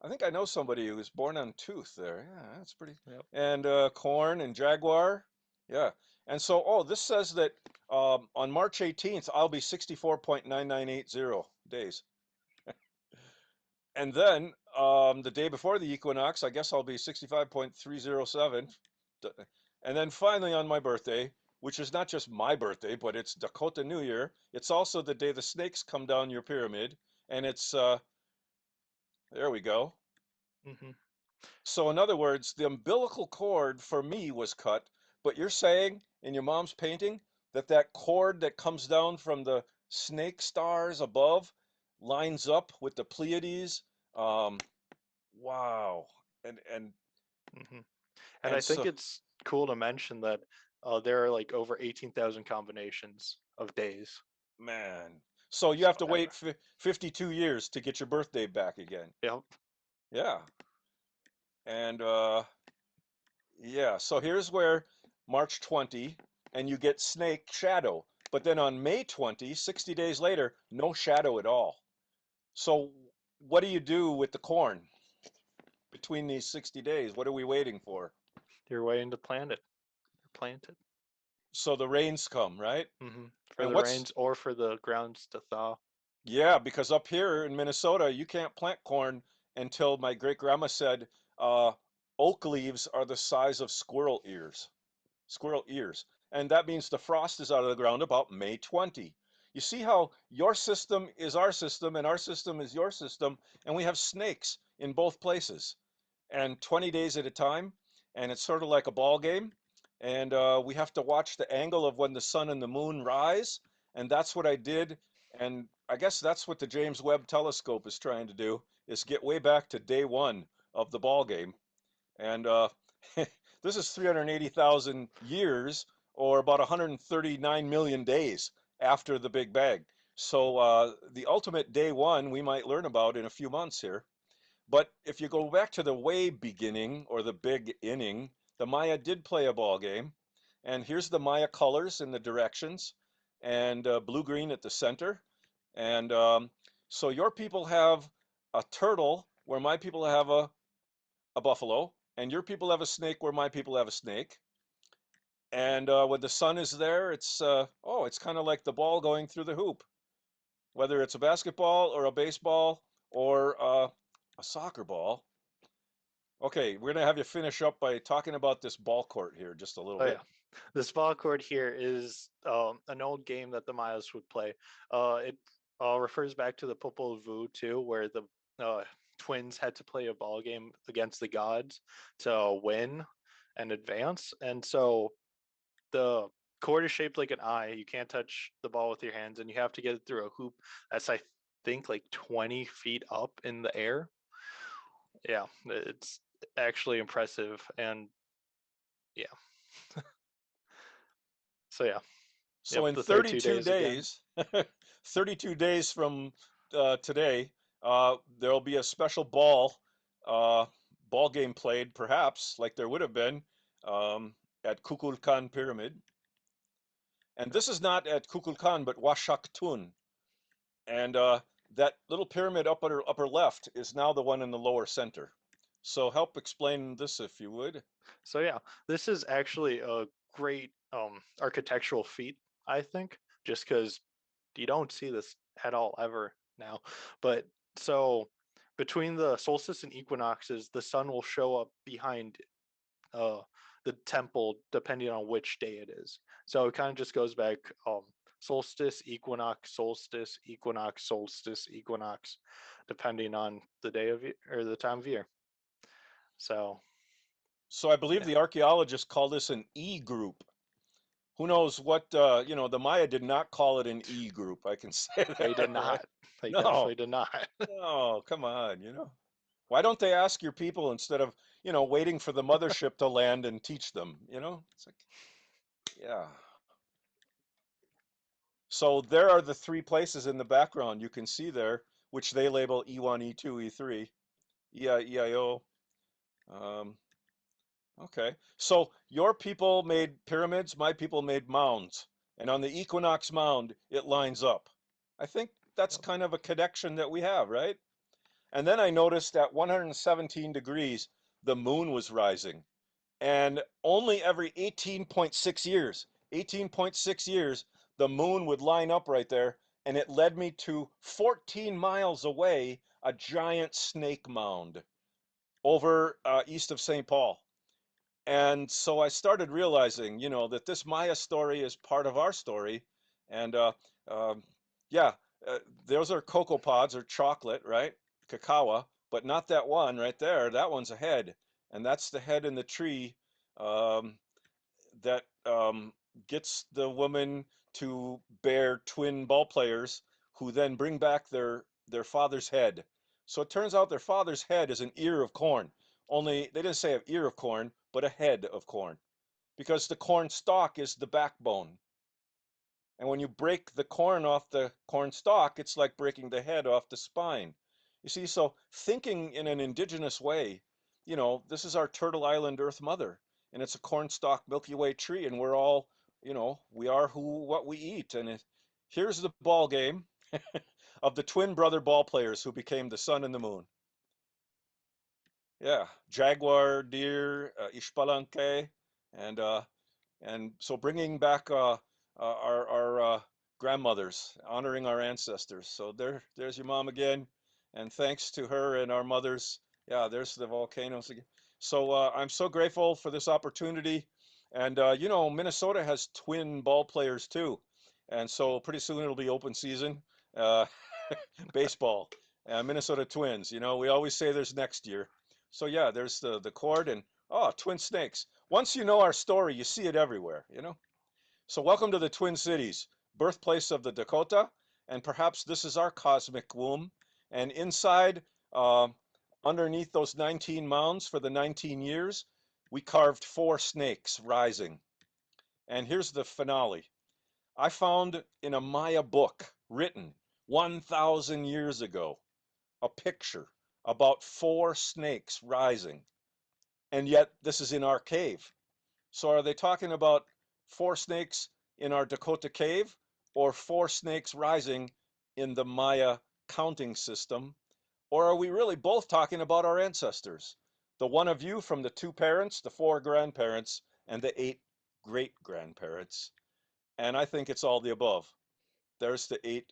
I think I know somebody who was born on tooth there. Yeah, that's pretty. Yep. And corn and jaguar. Yeah. And so, this says that on March 18th, I'll be 64.9980 days. And then the day before the equinox, I guess I'll be 65.307. And then finally on my birthday, which is not just my birthday, but it's Dakota New Year. It's also the day the snakes come down your pyramid. And it's, there we go. Hmm. So in other words, the umbilical cord for me was cut, but you're saying in your mom's painting that cord that comes down from the snake stars above lines up with the Pleiades. Wow. And hmm And I and think so, it's cool to mention that there are like over 18,000 combinations of days. man. So you So, have to wait 52 years to get your birthday back again. yep. Yeah. And yeah, so here's where March 20 and you get snake shadow. But then on May 20, 60 days later, no shadow at all. So what do you do with the corn between these 60 days? What are we waiting for? You're waiting to plant it. Plant it. So the rains come, right? For And the what's rains or for the grounds to thaw. Yeah, because up here in Minnesota, you can't plant corn until my great grandma said uh, oak leaves are the size of squirrel ears. And that means the frost is out of the ground about May 20. You see how your system is our system and our system is your system, and we have snakes in both places, and 20 days at a time, and it's sort of like a ball game, and we have to watch the angle of when the sun and the moon rise, and that's what I did, and I guess that's what the James Webb Telescope is trying to do, is get way back to day one of the ball game, and this is 380,000 years, or about 139 million days after the Big Bang. So the ultimate day one we might learn about in a few months here. But if you go back to the way beginning or the big inning, the Maya did play a ball game. And here's the Maya colors in the directions, and blue-green at the center. And so your people have a turtle where my people have a buffalo, and your people have a snake where my people have a snake. And when the sun is there, it's kind of like the ball going through the hoop, whether it's a basketball or a baseball or a soccer ball. Okay, we're gonna have you finish up by talking about this ball court here just a little Oh bit. yeah, this ball cord here is an old game that the Mayas would play. It refers back to the Popol Vuh too, where the uh, twins had to play a ball game against the gods to win and advance. And so the cord is shaped like an eye. You can't touch the ball with your hands, and you have to get it through a hoop that's I think like 20 feet up in the air. Yeah, it's actually impressive, and yeah. So yeah, So yep, in the 32 32 days again. days, 32 days from today, there'll be a special uh, ball game played, perhaps, like there would have been um, at Kukulkan Pyramid. And this is not at Kukulkan, but Washaktun. And that little pyramid upper left is now the one in the lower center. So help explain this if you would. So yeah, this is actually a great architectural feat, I think, just because you don't see this at all ever now. But so between the solstice and equinoxes, the sun will show up behind uh, the temple depending on which day it is. So it kind of just goes back solstice, solstice, equinox, solstice, equinox, depending on the day of or the time of year. So So I believe yeah, the archaeologists call this an E group. Who knows what, the Maya did not call it an E group. I can say they did that, right? not. They No, definitely did not. no, come on. Why don't they ask your people instead of, waiting for the mothership to land and teach them? It's like, yeah. So there are the three places in the background you can see there, which they label E1, E2, E3, EI, EIO. Um, okay. So your people made pyramids, my people made mounds. And on the equinox mound, it lines up. I think that's Yep. kind of a connection that we have, right? And then I noticed at 117 degrees, the moon was rising. And only every 18.6 years, the moon would line up right there. And it led me to 14 miles away, a giant snake mound over east of St. Paul. And so I started realizing, that this Maya story is part of our story. And um, yeah, those are cocoa pods or chocolate, right? Cacao, but not that one right there. That one's a head. And that's the head in the tree um, that gets the woman to bear twin ball players who then bring back their father's head. So it turns out their father's head is an ear of corn. Only they didn't say an ear of corn, but a head of corn, because the corn stalk is the backbone. And when you break the corn off the corn stalk, it's like breaking the head off the spine. You see, so thinking in an indigenous way, this is our Turtle Island Earth Mother, and it's a corn stalk Milky Way tree, and we're all, we are what we eat. And here's the ball game of the twin brother ball players who became the sun and the moon. Yeah, jaguar, deer, ishpalanque, and so bringing back our grandmothers, honoring our ancestors. So there's your mom again, and thanks to her and our mothers. Yeah, there's the volcanoes again. So I'm so grateful for this opportunity, and Minnesota has twin ball players too, and so pretty soon it'll be open season, uh, baseball, Minnesota Twins. We always say there's next year. So yeah, there's the cord and twin snakes. Once you know our story, you see it everywhere. So welcome to the Twin Cities, birthplace of the Dakota, and perhaps this is our cosmic womb. And inside, underneath those 19 mounds for the 19 years, we carved 4 snakes rising. And here's the finale. I found in a Maya book written 1,000 years ago a picture about 4 snakes rising. And yet this is in our cave. So are they talking about 4 snakes in our Dakota cave, or 4 snakes rising in the Maya counting system? Or are we really both talking about our ancestors? The one of you from the 2 parents, the 4 grandparents, and the 8 great grandparents. And I think it's all the above. There's the 8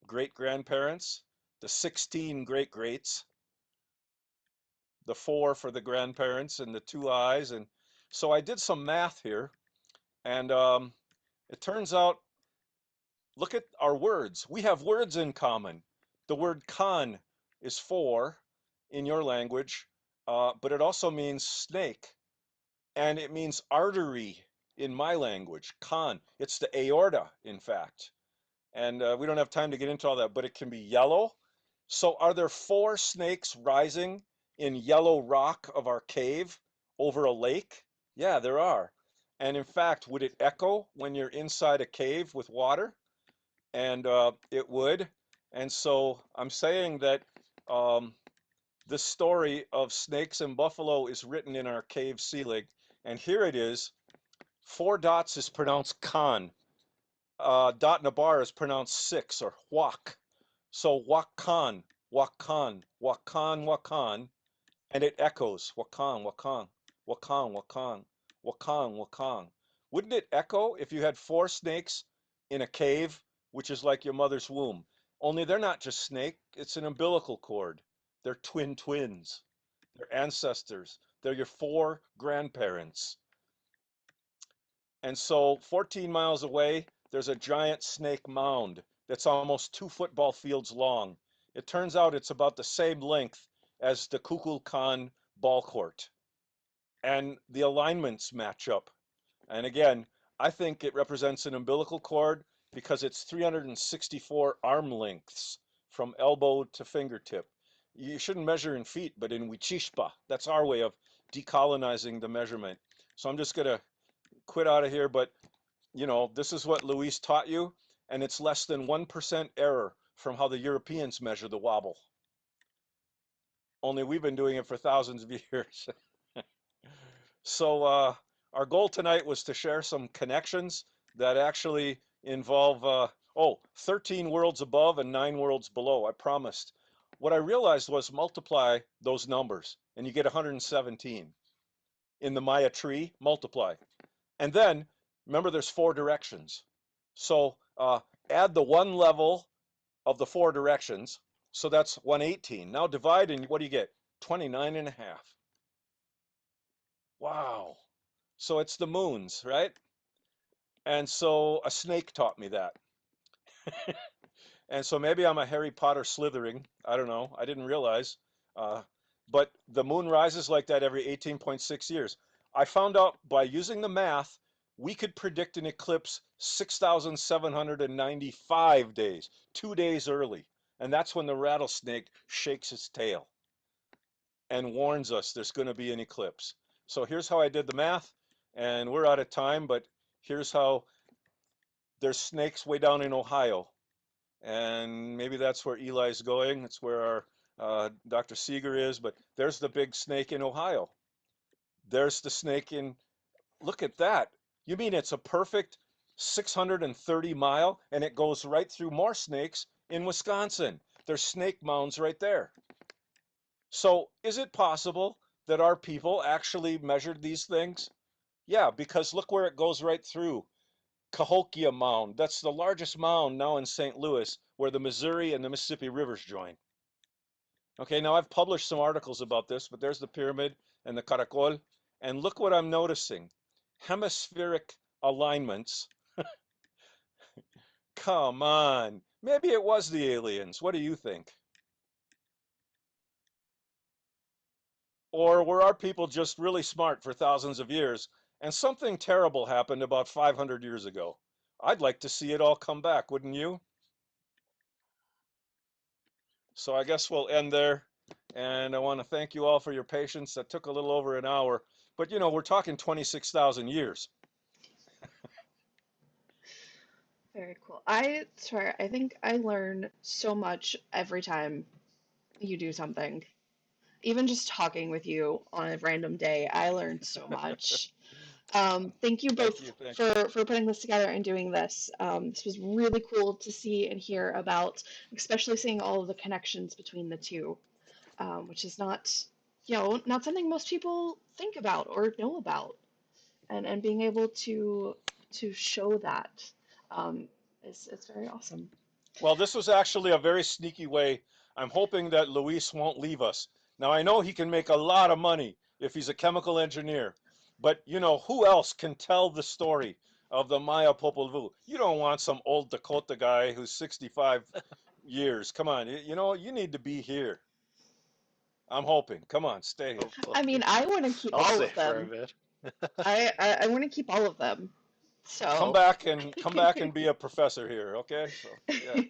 great grandparents, the 16 great greats, the 4 for the grandparents, and the 2 eyes. And so I did some math here. And it turns out, look at our words. We have words in common. The word kan is 4 in your language, but it also means snake. And it means artery in my language, kan. It's the aorta, in fact. And we don't have time to get into all that, but it can be yellow. So are there 4 snakes rising in yellow rock of our cave over a lake? Yeah, there are. And in fact, would it echo when you're inside a cave with water? And it would. And so I'm saying that um, this story of snakes and buffalo is written in our cave ceiling. And here it is. 4 dots is pronounced kan. Dot in a bar is pronounced 6 or wak. So wakan, wakan, wakan, wakan, and it echoes wakan, wakan, wakan, wakan, wakan, wakan. Wouldn't it echo if you had 4 snakes in a cave, which is like your mother's womb? Only they're not just snake, it's an umbilical cord. They're twin twins. They're ancestors. They're your 4 grandparents. And so 14 miles away, there's a giant snake mound that's almost 2 football fields long. It turns out it's about the same length as the Kukulkan ball court. And the alignments match up. And again, I think it represents an umbilical cord because it's 364 arm lengths from elbow to fingertip. You shouldn't measure in feet, but in Wichishpa. That's our way of decolonizing the measurement. So I'm just going to quit out of here, but this is what Luis taught you, and it's less than 1% error from how the Europeans measure the wobble. Only we've been doing it for thousands of years. So our goal tonight was to share some connections that actually involve 13 worlds above and 9 worlds below. I promised. What I realized was multiply those numbers and you get 117. In the Maya tree, multiply. And then remember there's 4 directions. So add the 1 level of the 4 directions. So that's 118. Now divide and what do you get? 29 and a half. Wow. So it's the moons, right? And so a snake taught me that. And so maybe I'm a Harry Potter slithering. I don't know. I didn't realize. Uh, but the moon rises like that every 18.6 years. I found out by using the math, we could predict an eclipse 6,795 days, 2 days early. And that's when the rattlesnake shakes its tail and warns us there's going to be an eclipse. So here's how I did the math, and we're out of time, but here's how there's snakes way down in Ohio. And maybe that's where Eli's going. It's where our Dr. Seeger is, but there's the big snake in Ohio. There's the snake in, look at that. You mean it's a perfect 630 mile and it goes right through more snakes in Wisconsin. There's snake mounds right there. So is it possible that our people actually measured these things? Yeah, because look where it goes right through. Cahokia Mound. That's the largest mound now in St. Louis where the Missouri and the Mississippi rivers join. Okay, now I've published some articles about this, but there's the pyramid and the caracol. And look what I'm noticing. Hemispheric alignments. Come on. Maybe it was the aliens. What do you think? Or were our people just really smart for thousands of years and something terrible happened about 500 years ago? I'd like to see it all come back, wouldn't you? So I guess we'll end there. And I want to thank you all for your patience. That took a little over an hour, but you know, we're talking 26,000 years. Very cool. I swear, I think I learn so much every time you do something. Even just talking with you on a random day, I learned so much. Thank you both Thank you. for putting this together and doing this. This was really cool to see and hear about, especially seeing all of the connections between the two, which is not, not something most people think about or know about, and being able to show that is very awesome. Well, this was actually a very sneaky way. I'm hoping that Luis won't leave us. Now, I know he can make a lot of money if he's a chemical engineer, but you know, who else can tell the story of the Maya Popol Vuh? You don't want some old Dakota guy who's 65 years. Come on, you know, you need to be here. I'm hoping. Come on, stay here. I mean, I want to keep I'll all stay of for a them. bit. I want to keep all of them. Come So. back and be a professor here, okay? So, yeah.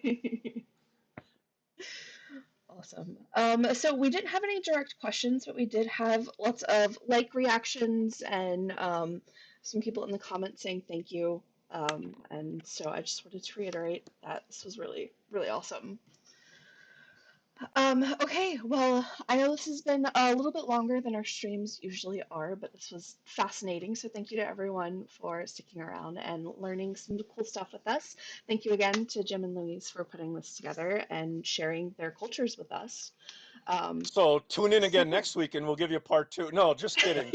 Awesome. So we didn't have any direct questions, but we did have lots of like reactions and some people in the comments saying thank you. And so I just wanted to reiterate that this was really, really awesome. Okay, well, I know this has been a little bit longer than our streams usually are, but this was fascinating. So thank you to everyone for sticking around and learning some cool stuff with us. Thank you again to Jim and Louise for putting this together and sharing their cultures with us. So tune in again next week and we'll give you part 2. No, just kidding.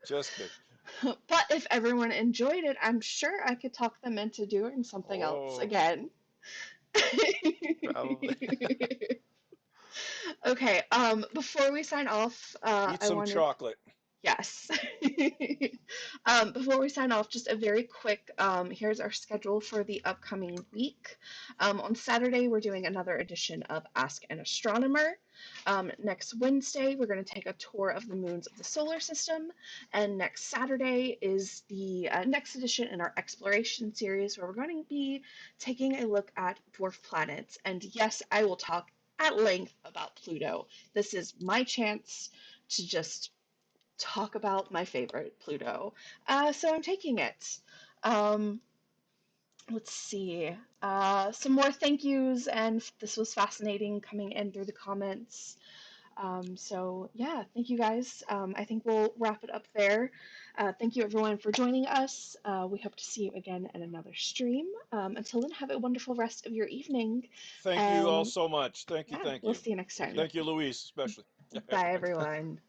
Just kidding. But if everyone enjoyed it, I'm sure I could talk them into doing something else again. Probably. Okay, before we sign off, Eat some chocolate. Yes. Before we sign off, just a very quick, here's our schedule for the upcoming week. On Saturday, we're doing another edition of Ask an Astronomer. Next Wednesday, we're going to take a tour of the moons of the solar system. And next Saturday is the next edition in our exploration series, where we're going to be taking a look at dwarf planets. And yes, I will talk at length about Pluto. This is my chance to just talk about my favorite, Pluto. So I'm taking it. Let's see. Some more thank yous, and this was fascinating coming in through the comments. So yeah, thank you guys. I think we'll wrap it up there. Thank you everyone for joining us. We hope to see you again at another stream. Until then, have a wonderful rest of your evening. Thank you all so much. Thank you. Yeah, Thank we'll you. see you next time. Thank you, Luis, especially. Bye everyone.